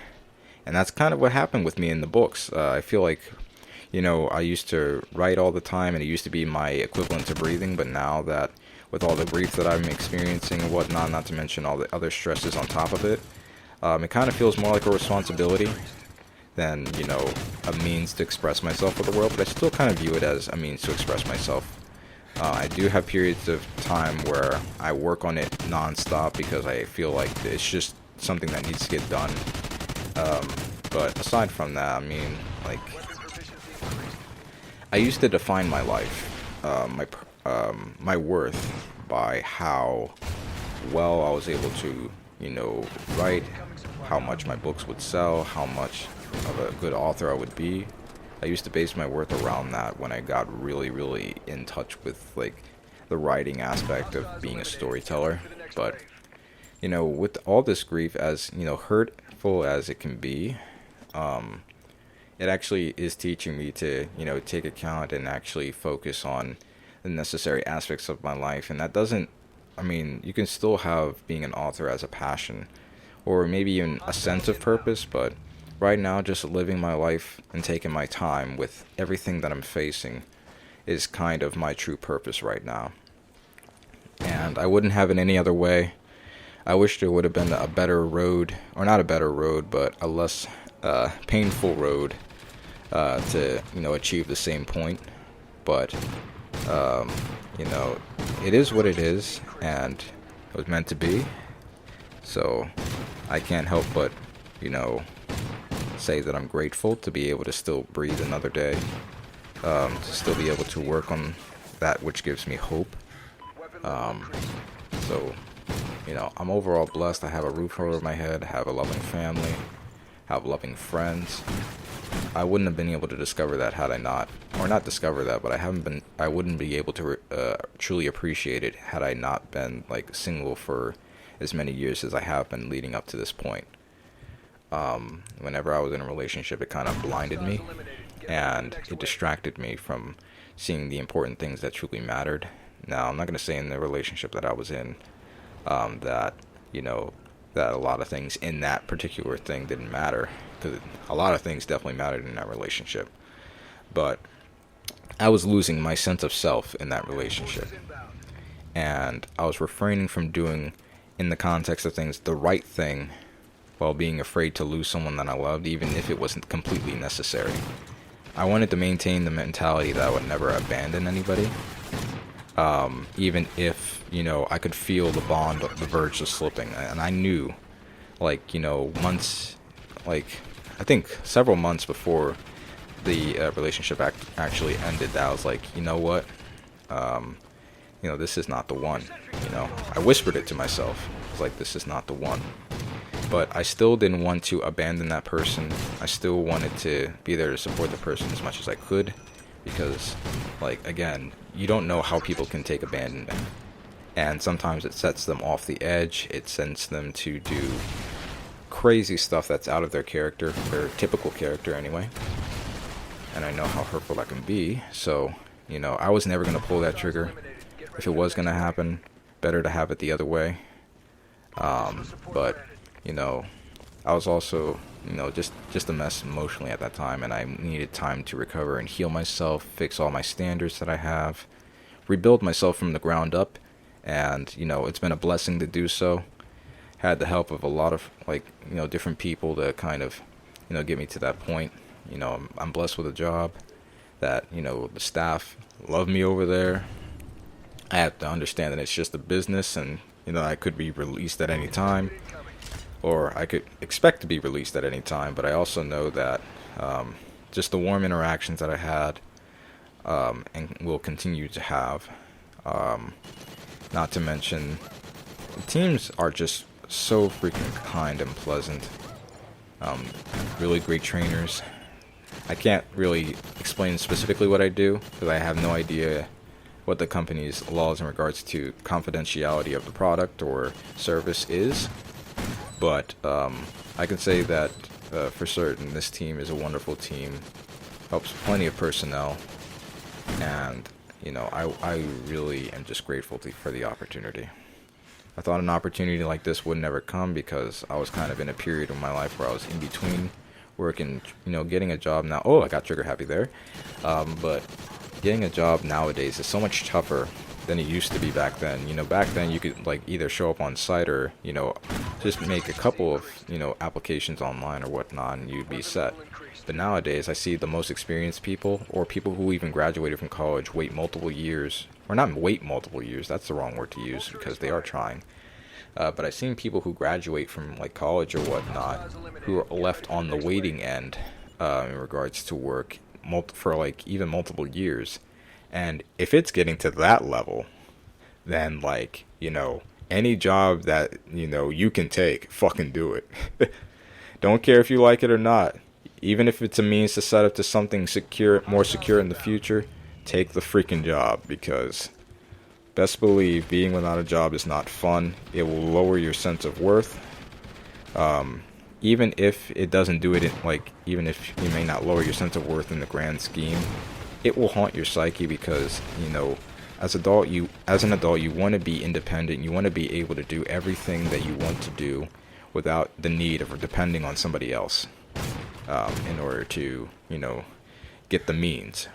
And that's kind of what happened with me in the books. I feel like, I used to write all the time and it used to be my equivalent to breathing. But now that with all the grief that I'm experiencing and whatnot, not to mention all the other stresses on top of it, it kind of feels more like a responsibility than, a means to express myself with the world, but I still kind of view it as a means to express myself. I do have periods of time where I work on it non-stop because I feel like it's just something that needs to get done. But aside from that, I used to define my life, my worth by how well I was able to, write, how much my books would sell, how much of a good author I would be. I used to base my worth around that when I got really, really in touch with the writing aspect of being a storyteller. But with all this grief, as hurtful as it can be, it actually is teaching me to take account and actually focus on the necessary aspects of my life. And that doesn't, you can still have being an author as a passion or maybe even a sense of purpose, but right now, just living my life and taking my time with everything that I'm facing is kind of my true purpose right now. And I wouldn't have it any other way. I wish there would have been a better road, or not a better road, but a less painful road to, achieve the same point. But, it is what it is, and it was meant to be. So I can't help but, say that I'm grateful to be able to still breathe another day, to still be able to work on that which gives me hope. So, I'm overall blessed. I have a roof over my head, I have a loving family, have loving friends. I wouldn't have been able to discover that had I not, or not discover that, but I wouldn't be able to truly appreciate it had I not been single for as many years as I have been leading up to this point. Whenever I was in a relationship, it kind of blinded me, and it distracted me from seeing the important things that truly mattered. Now, I'm not going to say in the relationship that I was in, that a lot of things in that particular thing didn't matter, because a lot of things definitely mattered in that relationship. But I was losing my sense of self in that relationship, and I was refraining from doing, in the context of things, the right thing, while being afraid to lose someone that I loved, even if it wasn't completely necessary. I wanted to maintain the mentality that I would never abandon anybody, even if, I could feel the bond, the verge of slipping. And I knew, months, I think several months before the relationship actually ended, that I was like, you know what, this is not the one. I whispered it to myself. I was like, this is not the one. But I still didn't want to abandon that person. I still wanted to be there to support the person as much as I could, because, like, again, you don't know how people can take abandonment. And sometimes it sets them off the edge. It sends them to do crazy stuff that's out of their character, their typical character anyway. And I know how hurtful that can be. So, you know, I was never going to pull that trigger. If it was going to happen, better to have it the other way. But, you know, I was also, you know, just a mess emotionally at that time, and I needed time to recover and heal myself, fix all my standards that I have, rebuild myself from the ground up. And, you know, it's been a blessing to do so. Had the help of a lot of, like, you know, different people to kind of, you know, get me to that point. You know, I'm blessed with a job that, you know, the staff love me over there. I have to understand that it's just a business, and, you know, I could be released at any time, or I could expect to be released at any time. But I also know that just the warm interactions that I had and will continue to have, not to mention, the teams are just so freaking kind and pleasant. Really great trainers. I can't really explain specifically what I do, because I have no idea what the company's laws in regards to confidentiality of the product or service is. But I can say that for certain, this team is a wonderful team. Helps plenty of personnel. And, you know, I really am just grateful for the opportunity. I thought an opportunity like this would never come, because I was kind of in a period of my life where I was in between work and, you know, getting a job now. Oh, I got trigger happy there. But getting a job nowadays is so much tougher than it used to be back then. You know, back then you could, like, either show up on site or, you know, just make a couple of, you know, applications online or whatnot, and you'd be set. But nowadays, I see the most experienced people, or people who even graduated from college, wait multiple years. Or not wait multiple years, that's the wrong word to use, because they are trying. But I've seen people who graduate from, like, college or whatnot, who are left on the waiting end in regards to work for, like, even multiple years. And if it's getting to that level, then, like, you know, any job that, you know, you can take, fucking do it. Don't care if you like it or not. Even if it's a means to set up to something secure, more secure in the future, take the freaking job, because best believe being without a job is not fun. It will lower your sense of worth. Even if it doesn't do it, even if you may not lower your sense of worth in the grand scheme, it will haunt your psyche, because, you know, as an adult, you want to be independent. You want to be able to do everything that you want to do without the need of depending on somebody else in order to, you know, get the means.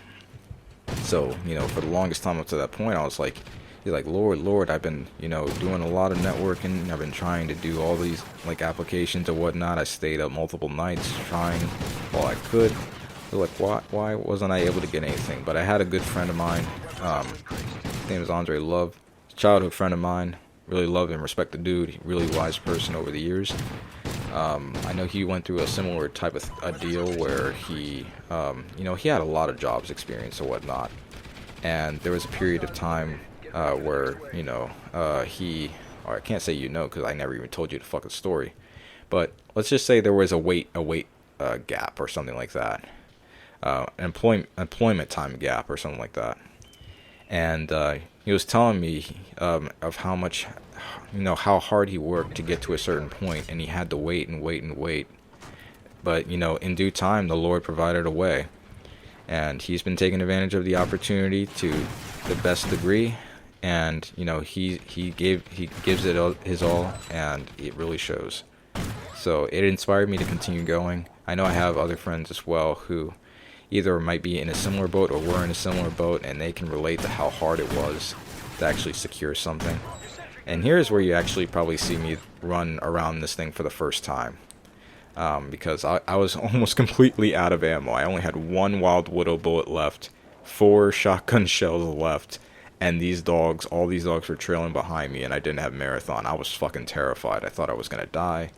So, you know, for the longest time up to that point, I was like, Lord, I've been, you know, doing a lot of networking. I've been trying to do all these, like, applications or whatnot. I stayed up multiple nights trying all I could. Like, why wasn't I able to get anything? But I had a good friend of mine. His name is Andre Love. Childhood friend of mine. Really love and respect the dude. Really wise person over the years. I know he went through a similar type of a deal where he, you know, he had a lot of jobs experience or whatnot. And there was a period of time where, you know, or I can't say, you know, because I never even told you the fucking story. But let's just say there was a wait gap or something like that. Employment time gap or something like that. And he was telling me of how much, you know, how hard he worked to get to a certain point, and he had to wait and wait and wait. But, you know, in due time, the Lord provided a way. And he's been taking advantage of the opportunity to the best degree. And, you know, he gives it his all, and it really shows. So it inspired me to continue going. I know I have other friends as well who either might be in a similar boat or were in a similar boat, and they can relate to how hard it was to actually secure something. And here's where you actually probably see me run around this thing for the first time. Because I was almost completely out of ammo. I only had one Wild Widow bullet left, 4 shotgun shells left, and all these dogs were trailing behind me, and I didn't have Marathon. I was fucking terrified. I thought I was going to die.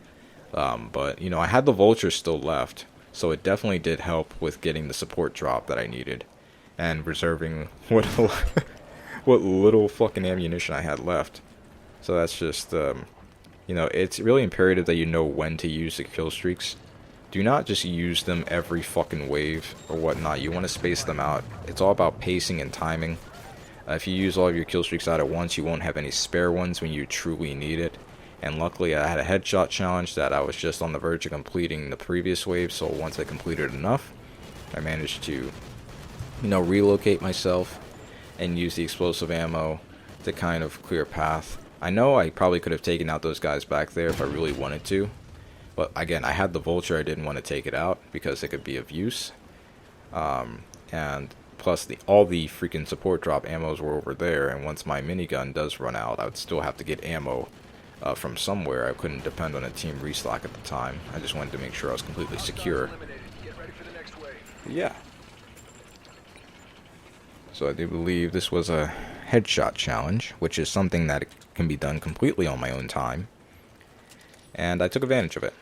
But, you know, I had the Vultures still left, so it definitely did help with getting the support drop that I needed, and reserving what little fucking ammunition I had left. So that's just, you it's really imperative that you know when to use the kill streaks. Do not just use them every fucking wave or whatnot. You want to space them out. It's all about pacing and timing. If you use all of your kill streaks out at once, you won't have any spare ones when you truly need it. And luckily, I had a headshot challenge that I was just on the verge of completing the previous wave, so once I completed enough, I managed to, relocate myself and use the explosive ammo to kind of clear a path. I know I probably could have taken out those guys back there if I really wanted to, but again, I had the vulture. I didn't want to take it out because it could be of use. And plus, all the freaking support drop ammos were over there, and once my minigun does run out, I would still have to get ammo from somewhere. I couldn't depend on a team restock at the time. I just wanted to make sure I was completely secure. Yeah. So I do believe this was a headshot challenge, which is something that can be done completely on my own time. And I took advantage of it.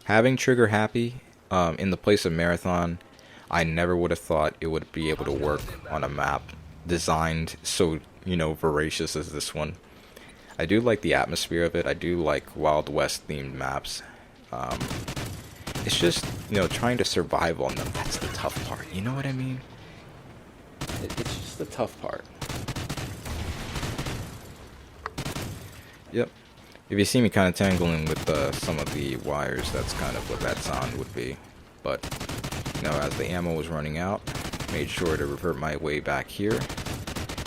Having trigger happy in the place of marathon, I never would have thought it would be able to work on a map designed so, voracious as this one. I do like the atmosphere of it. I do like Wild West themed maps. It's just, trying to survive on them. That's the tough part. You know what I mean? It's just the tough part. Yep. If you see me kind of tangling with some of the wires, that's kind of what that sound would be. But, as the ammo was running out, made sure to revert my way back here.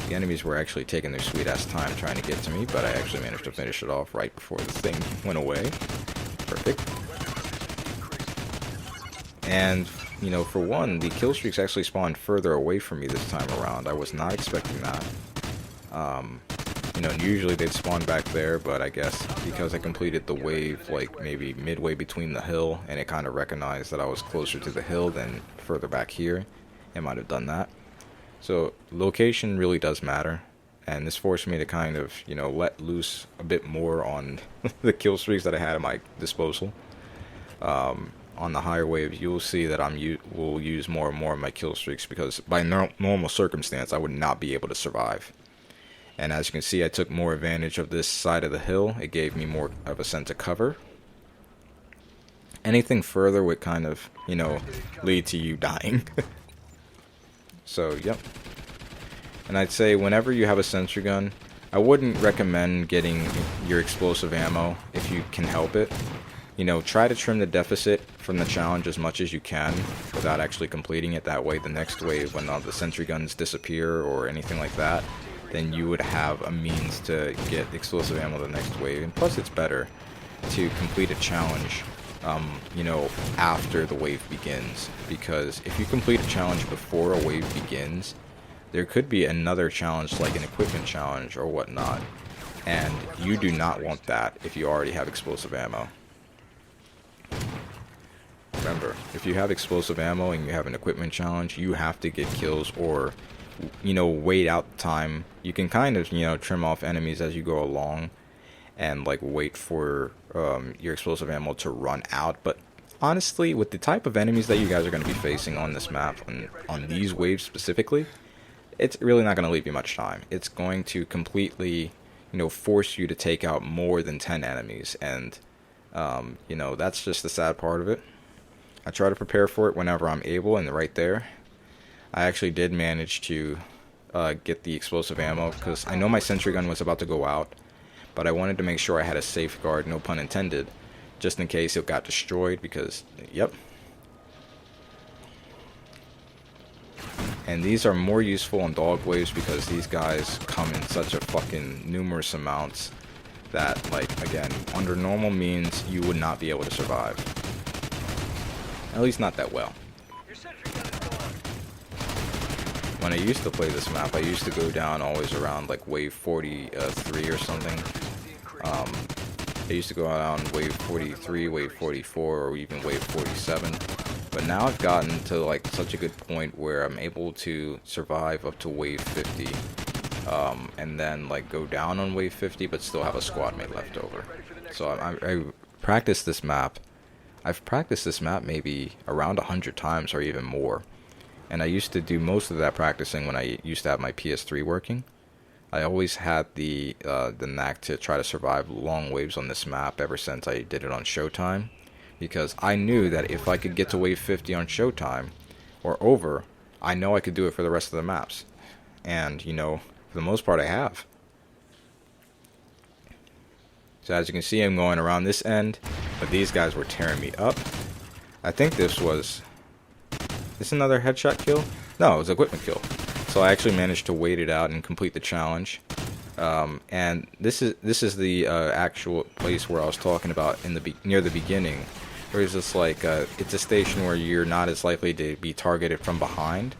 The enemies were actually taking their sweet-ass time trying to get to me, but I actually managed to finish it off right before the thing went away. Perfect. And, for one, the kill streaks actually spawned further away from me this time around. I was not expecting that. Usually they'd spawn back there, but I guess because I completed the wave, like, maybe midway between the hill, and it kind of recognized that I was closer to the hill than further back here, it might have done that. So, location really does matter, and this forced me to kind of, let loose a bit more on the kill streaks that I had at my disposal. On the higher waves, you'll see that will use more and more of my kill streaks, because by normal circumstance, I would not be able to survive. And as you can see, I took more advantage of this side of the hill. It gave me more of a sense of cover. Anything further would kind of, lead to you dying. So, yep. And I'd say whenever you have a sentry gun, I wouldn't recommend getting your explosive ammo if you can help it. Try to trim the deficit from the challenge as much as you can without actually completing it. That way, the next wave, when all the sentry guns disappear or anything like that, then you would have a means to get explosive ammo the next wave. And plus, it's better to complete a challenge, after the wave begins. Because if you complete a challenge before a wave begins, there could be another challenge, like an equipment challenge or whatnot. And you do not want that if you already have explosive ammo. Remember, if you have explosive ammo and you have an equipment challenge, you have to get kills or, wait out time. You can kind of, trim off enemies as you go along and, like, wait for your explosive ammo to run out. But honestly, with the type of enemies that you guys are going to be facing on this map, on these waves specifically, it's really not going to leave you much time. It's going to completely, force you to take out more than 10 enemies. And, that's just the sad part of it. I try to prepare for it whenever I'm able, and right there, I actually did manage to get the explosive ammo, because I know my sentry gun was about to go out, but I wanted to make sure I had a safeguard, no pun intended, just in case it got destroyed, because, yep. And these are more useful on dog waves because these guys come in such a fucking numerous amounts that, like, again, under normal means, you would not be able to survive. At least not that well. When I used to play this map, I used to go down always around like wave 43 or something. I used to go around wave 43, wave 44, or even wave 47. But now I've gotten to like such a good point where I'm able to survive up to wave 50. And then like go down on wave 50 but still have a squad mate left over. So I practiced this map. I've practiced this map maybe around 100 times or even more. And I used to do most of that practicing when I used to have my PS3 working. I always had the knack to try to survive long waves on this map ever since I did it on Showtime, because I knew that if I could get to wave 50 on Showtime or over, I know I could do it for the rest of the maps. And, you know, for the most part I have. So as you can see, I'm going around this end, but these guys were tearing me up. I think this was... This another headshot kill? No, it was an equipment kill. So I actually managed to wait it out and complete the challenge. And this is the actual place where I was talking about in the near the beginning. Where it's just like it's a station where you're not as likely to be targeted from behind.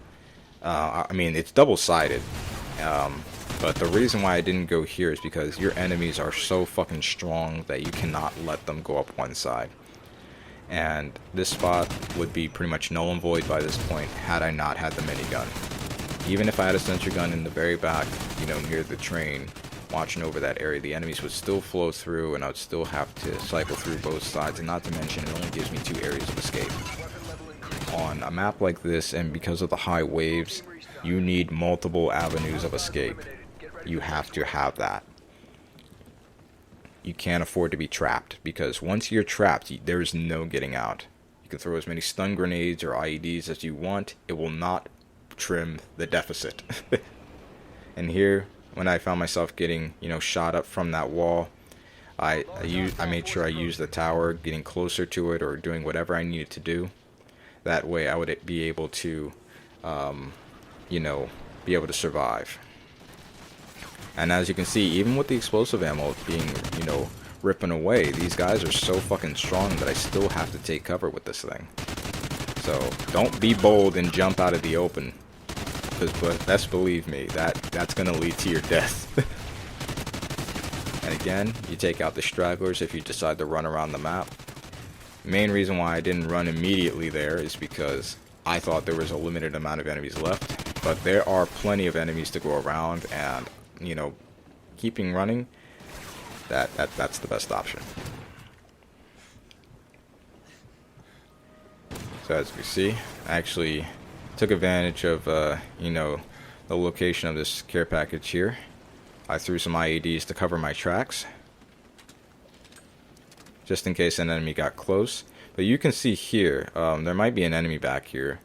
I mean, it's double-sided. But the reason why I didn't go here is because your enemies are so fucking strong that you cannot let them go up one side. And this spot would be pretty much null and void by this point had I not had the minigun. Even if I had a sentry gun in the very back, you know, near the train, watching over that area, the enemies would still flow through and I would still have to cycle through both sides, and not to mention it only gives me 2 areas of escape. On a map like this, and because of the high waves, you need multiple avenues of escape. You have to have that. You can't afford to be trapped, because once you're trapped, there's no getting out. You can throw as many stun grenades or IEDs as you want, it will not trim the deficit. And here, when I found myself getting, you know, shot up from that wall, I made sure I used the tower, getting closer to it or doing whatever I needed to do. That way I would be able to, you know, be able to survive. And as you can see, even with the explosive ammo being, you know, ripping away, these guys are so fucking strong that I still have to take cover with this thing. So don't be bold and jump out of the open, but best believe me, that's gonna lead to your death. And again, you take out the stragglers if you decide to run around the map. Main reason why I didn't run immediately there is because I thought there was a limited amount of enemies left, but there are plenty of enemies to go around, and you know, keeping running, that's the best option. So as we see, I actually took advantage of you know, the location of this care package here. I threw some IEDs to cover my tracks, just in case an enemy got close. But you can see here, there might be an enemy back here,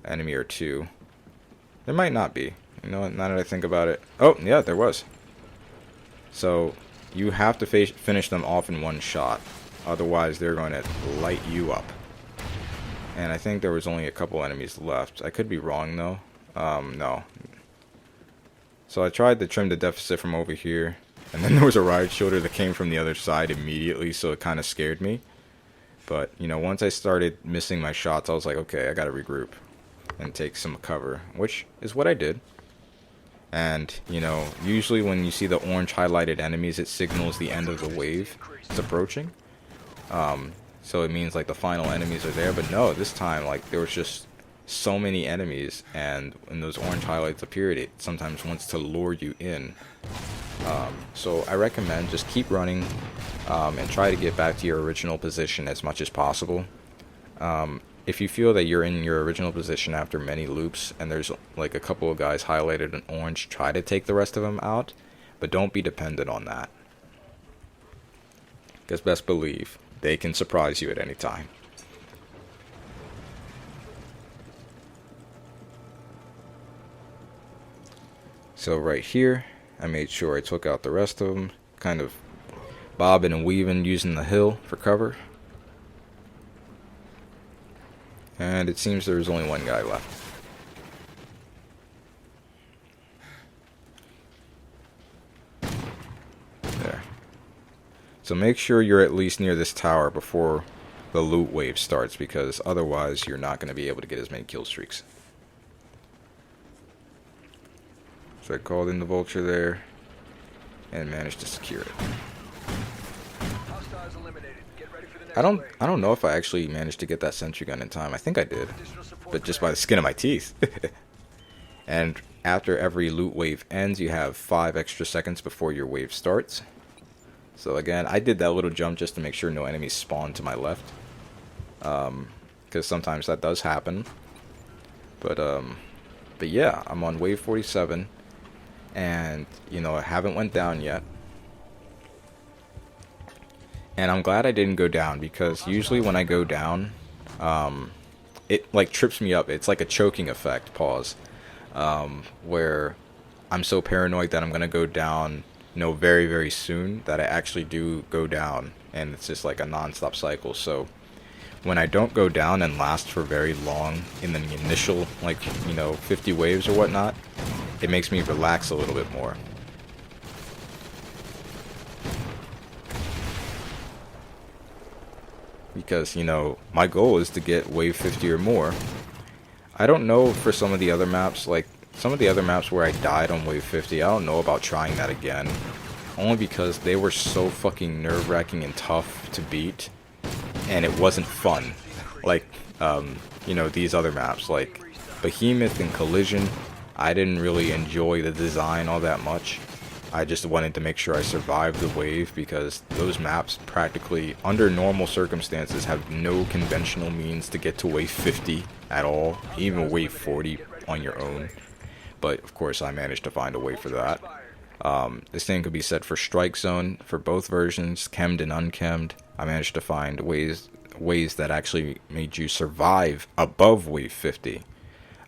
enemy or two. There might not be. You know what, now that I think about it. Oh, yeah, there was. So, you have to finish them off in one shot. Otherwise, they're going to light you up. And I think there was only a couple enemies left. I could be wrong, though. No. So, I tried to trim the deficit from over here. And then there was a riot shielder that came from the other side immediately, so it kind of scared me. But, you know, once I started missing my shots, I was like, okay, I gotta regroup and take some cover, which is what I did. And, you know, usually when you see the orange highlighted enemies, it signals the end of the wave is approaching. So it means, like, the final enemies are there. But no, this time, like, there was just so many enemies, and when those orange highlights appeared, it sometimes wants to lure you in. So I recommend just keep running and try to get back to your original position as much as possible. If you feel that you're in your original position after many loops and there's like a couple of guys highlighted in orange, try to take the rest of them out, but don't be dependent on that. Because best believe, they can surprise you at any time. So right here, I made sure I took out the rest of them, kind of bobbing and weaving using the hill for cover. And it seems there's only one guy left. There. So make sure you're at least near this tower before the loot wave starts, because otherwise you're not going to be able to get as many kill streaks. So I called in the vulture there and managed to secure it. I don't know if I actually managed to get that sentry gun in time. I think I did, but just by the skin of my teeth. And after every loot wave ends, you have 5 extra seconds before your wave starts. So again, I did that little jump just to make sure no enemies spawn to my left, because sometimes that does happen. But yeah, I'm on wave 47, and you know, I haven't went down yet. And I'm glad I didn't go down, because usually when I go down, it like trips me up. It's like a choking effect, pause, where I'm so paranoid that I'm gonna go down, you know, very, very soon, that I actually do go down, and it's just like a non-stop cycle. So when I don't go down and last for very long in the initial, like, you know, 50 waves or whatnot, it makes me relax a little bit more. Because, you know, my goal is to get wave 50 or more. I don't know for some of the other maps, like some of the other maps where I died on wave 50, I don't know about trying that again. Only because they were so fucking nerve-wracking and tough to beat, and it wasn't fun. Like, you know, these other maps, like Behemoth and Collision, I didn't really enjoy the design all that much. I just wanted to make sure I survived the wave, because those maps practically, under normal circumstances, have no conventional means to get to wave 50 at all, even wave 40 on your own. But of course I managed to find a way for that. The same could be said for Strike Zone, for both versions, chemmed and unchemmed. I managed to find ways that actually made you survive above wave 50.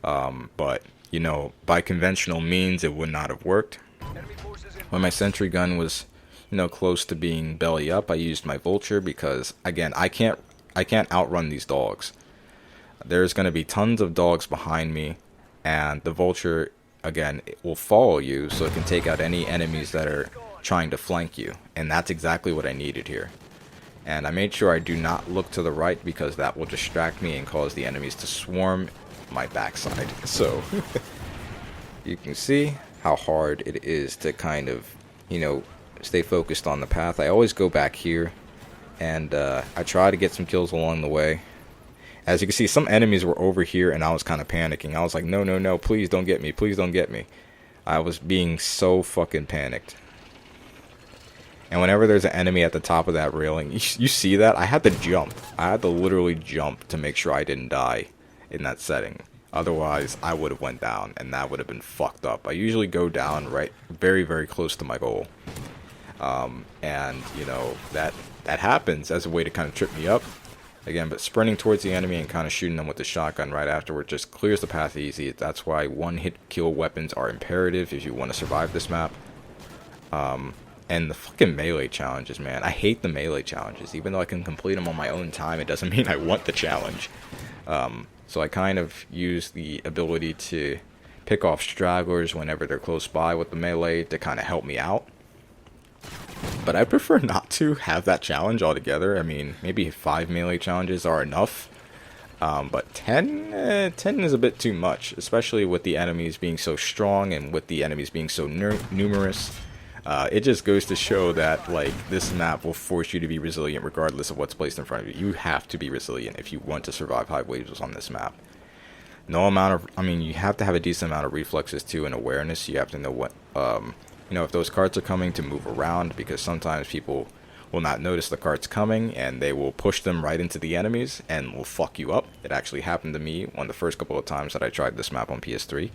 But, you know, by conventional means it would not have worked. When my sentry gun was, you know, close to being belly up, I used my vulture, because again, I can't outrun these dogs. There's going to be tons of dogs behind me, and the vulture, again, it will follow you, so it can take out any enemies that are trying to flank you, and that's exactly what I needed here. And I made sure I do not look to the right, because that will distract me and cause the enemies to swarm my backside. So you can see how hard it is to kind of, you know, stay focused on the path. I always go back here, and I try to get some kills along the way. As you can see, some enemies were over here, and I was kind of panicking. I was like, no, no, no, please don't get me, please don't get me. I was being so fucking panicked. And whenever there's an enemy at the top of that railing, you see that? I had to jump. I had to literally jump to make sure I didn't die in that setting. Otherwise, I would have went down, and that would have been fucked up. I usually go down right very, very close to my goal. And, you know, that happens as a way to kind of trip me up. Again, but sprinting towards the enemy and kind of shooting them with the shotgun right afterward just clears the path easy. That's why one-hit kill weapons are imperative if you want to survive this map. And the fucking melee challenges, man. I hate the melee challenges. Even though I can complete them on my own time, it doesn't mean I want the challenge. So I kind of use the ability to pick off stragglers whenever they're close by with the melee to kind of help me out. But I prefer not to have that challenge altogether. I mean, maybe 5 melee challenges are enough. But 10 is a bit too much, especially with the enemies being so strong and with the enemies being so numerous. It just goes to show that, like, this map will force you to be resilient regardless of what's placed in front of you. You have to be resilient if you want to survive high waves on this map. No amount of, I mean, you have to have a decent amount of reflexes too and awareness. You have to know what, you know, if those carts are coming, to move around, because sometimes people will not notice the carts coming and they will push them right into the enemies and will fuck you up. It actually happened to me on the first couple of times that I tried this map on PS3.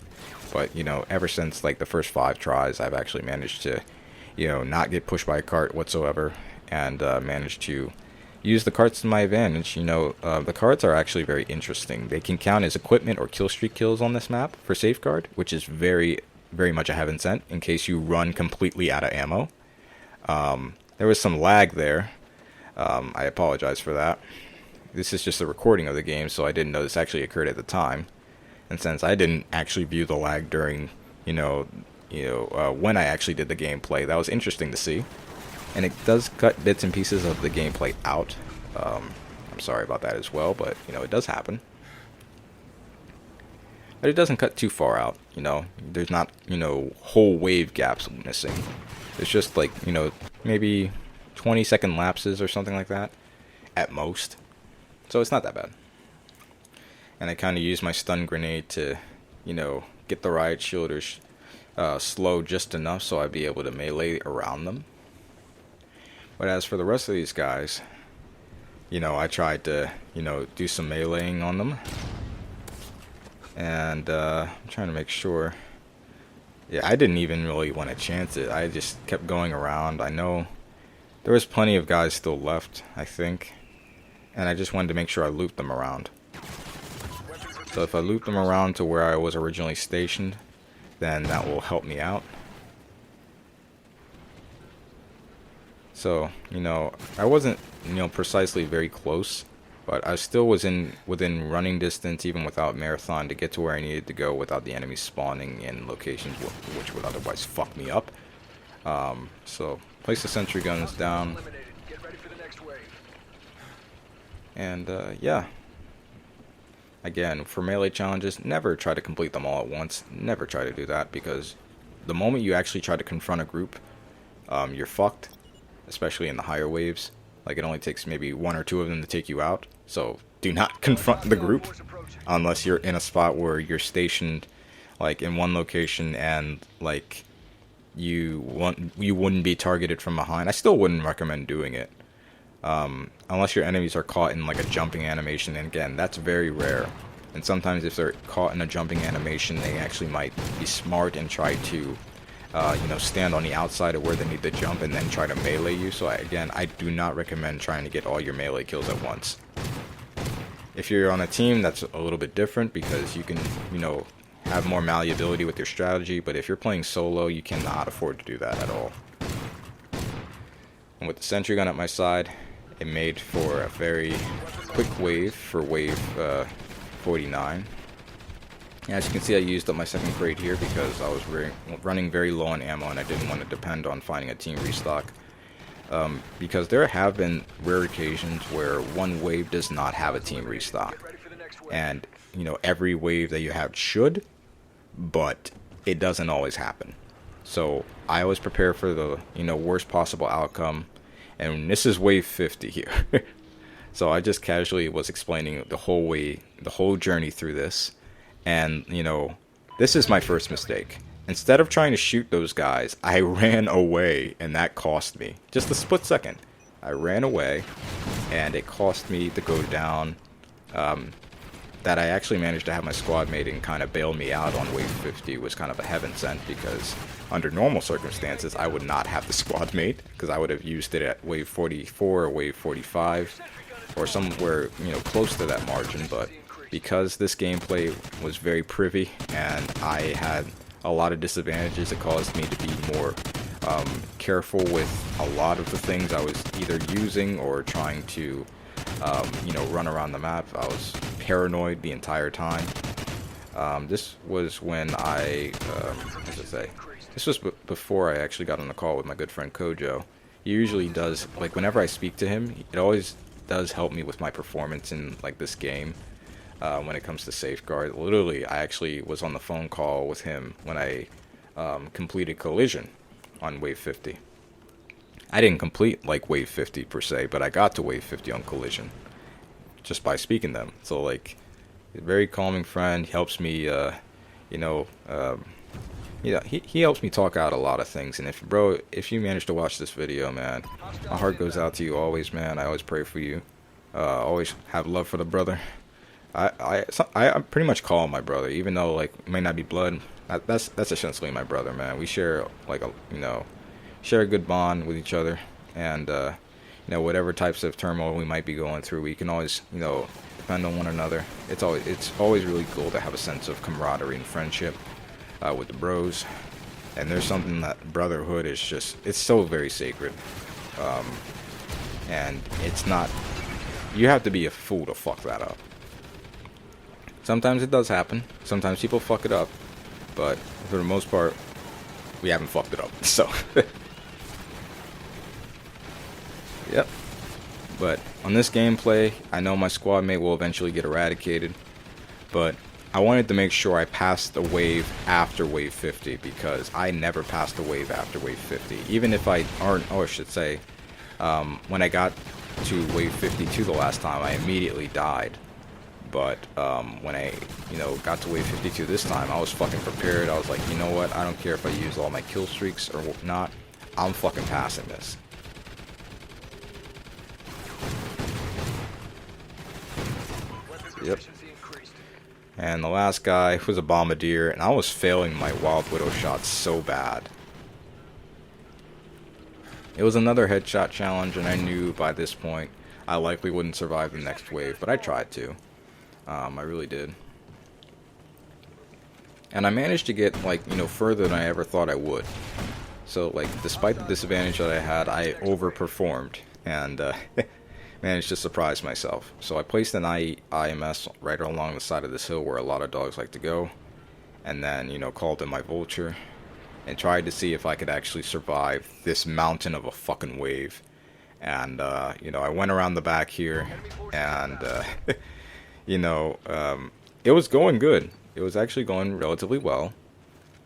But, you know, ever since like the first 5 tries, I've actually managed to, you know, not get pushed by a cart whatsoever, and managed to use the carts to my advantage. You know, the carts are actually very interesting. They can count as equipment or kill streak kills on this map for safeguard, which is very, very much a heaven sent in case you run completely out of ammo. There was some lag there. I apologize for that. This is just a recording of the game, so I didn't know this actually occurred at the time. And since I didn't actually view the lag during, when I actually did the gameplay, that was interesting to see. And it does cut bits and pieces of the gameplay out. I'm sorry about that as well, but, you know, it does happen. But it doesn't cut too far out, you know. There's not, you know, whole wave gaps missing. It's just like, you know, maybe 20-second lapses or something like that, at most. So it's not that bad. And I kind of use my stun grenade to, you know, get the riot shielders slow just enough so I'd be able to melee around them. But as for the rest of these guys, you know, I tried to, you know, do some meleeing on them. And I'm trying to make sure Yeah, I didn't even really want to chance it. I just kept going around. I know there was plenty of guys still left, I think, and I just wanted to make sure I looped them around. So if I loop them around to where I was originally stationed, then that will help me out. So, you know, I wasn't, you know, precisely very close, but I still was within running distance even without Marathon to get to where I needed to go without the enemies spawning in locations which would otherwise fuck me up. So, place the sentry guns down. Get ready for the next wave. And, yeah. Again, for melee challenges, never try to complete them all at once. Never try to do that, because the moment you actually try to confront a group, you're fucked, especially in the higher waves. Like, it only takes maybe one or two of them to take you out. So, do not confront the group unless you're in a spot where you're stationed, like, in one location and, like, you wouldn't be targeted from behind. I still wouldn't recommend doing it. Unless your enemies are caught in like a jumping animation, and again, that's very rare. And sometimes if they're caught in a jumping animation, they actually might be smart and try to, you know, stand on the outside of where they need to jump and then try to melee you. So again, I do not recommend trying to get all your melee kills at once. If you're on a team, that's a little bit different because you can, you know, have more malleability with your strategy. But if you're playing solo, you cannot afford to do that at all. And with the sentry gun at my side, it made for a very quick wave for wave 49. And as you can see, I used up my second crate here because I was running very low on ammo and I didn't want to depend on finding a team restock. Because there have been rare occasions where one wave does not have a team restock. And, you know, every wave that you have should, but it doesn't always happen. So I always prepare for the, you know, worst possible outcome. And this is wave 50 here. So I just casually was explaining the whole journey through this. And, you know, this is my first mistake. Instead of trying to shoot those guys, I ran away, and that cost me. Just a split second. I ran away, and it cost me to go down. That I actually managed to have my squad mate and kind of bail me out on wave 50 was kind of a heaven sent, because under normal circumstances I would not have the squad mate, because I would have used it at wave 44 or wave 45 or somewhere, you know, close to that margin. But because this gameplay was very privy and I had a lot of disadvantages, it caused me to be more careful with a lot of the things I was either using or trying to you know, run around the map. I was paranoid the entire time. This was when I, what did I say? This was before I actually got on the call with my good friend Kojo. He usually does, like, whenever I speak to him, it always does help me with my performance in, like, this game. When it comes to Safeguard. Literally, I actually was on the phone call with him when I completed Collision on wave 50. I didn't complete like wave 50 per se, but I got to wave 50 on Collision just by speaking to them. So like, a very calming friend. He helps me, you know, he helps me talk out a lot of things. And if you manage to watch this video, man, my heart goes out to you always, man. I always pray for you. Always have love for the brother. I pretty much call him my brother, even though like it may not be blood. That's essentially my brother, man. We share like a, you know, share a good bond with each other, and you know, whatever types of turmoil we might be going through, we can always, you know, depend on one another. It's always really cool to have a sense of camaraderie and friendship with the bros. And there's something that brotherhood is just, it's so very sacred, and it's not, you have to be a fool to fuck that up. Sometimes it does happen. Sometimes people fuck it up. But for the most part, we haven't fucked it up. So, yep. But on this gameplay, I know my squad mate will eventually get eradicated. But I wanted to make sure I passed the wave after wave 50, because I never passed the wave after wave 50. Even if I aren't, or I should say, when I got to wave 52 the last time, I immediately died. But when I, you know, got to wave 52 this time, I was fucking prepared. I was like, you know what? I don't care if I use all my kill streaks or not. I'm fucking passing this. Yep. And the last guy was a bombardier, and I was failing my Wild Widow shots so bad. It was another headshot challenge, and I knew by this point I likely wouldn't survive the next wave, but I tried to. I really did. And I managed to get, like, you know, further than I ever thought I would. So, like, despite the disadvantage that I had, I overperformed and managed to surprise myself. So I placed an IMS right along the side of this hill where a lot of dogs like to go, and then, you know, called in my vulture and tried to see if I could actually survive this mountain of a fucking wave. And, you know, I went around the back here, and, you know, it was going good. It was actually going relatively well.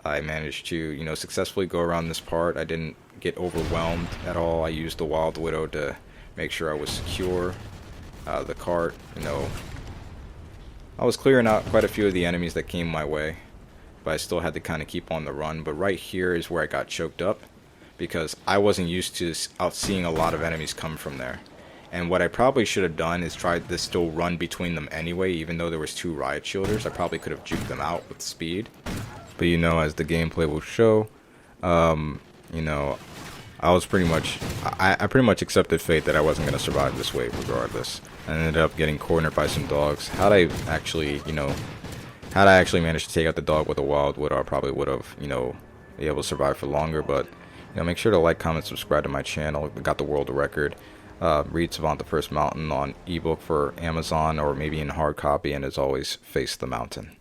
I managed to, you know, successfully go around this part. I didn't get overwhelmed at all. I used the Wild Widow to make sure I was secure. The cart, you know, I was clearing out quite a few of the enemies that came my way, but I still had to kind of keep on the run. But right here is where I got choked up, because I wasn't used to seeing a lot of enemies come from there. And what I probably should have done is tried to still run between them anyway, even though there was 2 riot shielders. I probably could have juked them out with speed. But, you know, as the gameplay will show, you know, I was pretty much, I pretty much accepted fate that I wasn't going to survive this wave regardless. I ended up getting cornered by some dogs. Had I actually, you know, had I actually managed to take out the dog with a Wild Widow, I probably would have, you know, be able to survive for longer. But, you know, make sure to like, comment, subscribe to my channel. I got the world record. Read Savant the First Mountain on ebook for Amazon, or maybe in hard copy, and as always, face the mountain.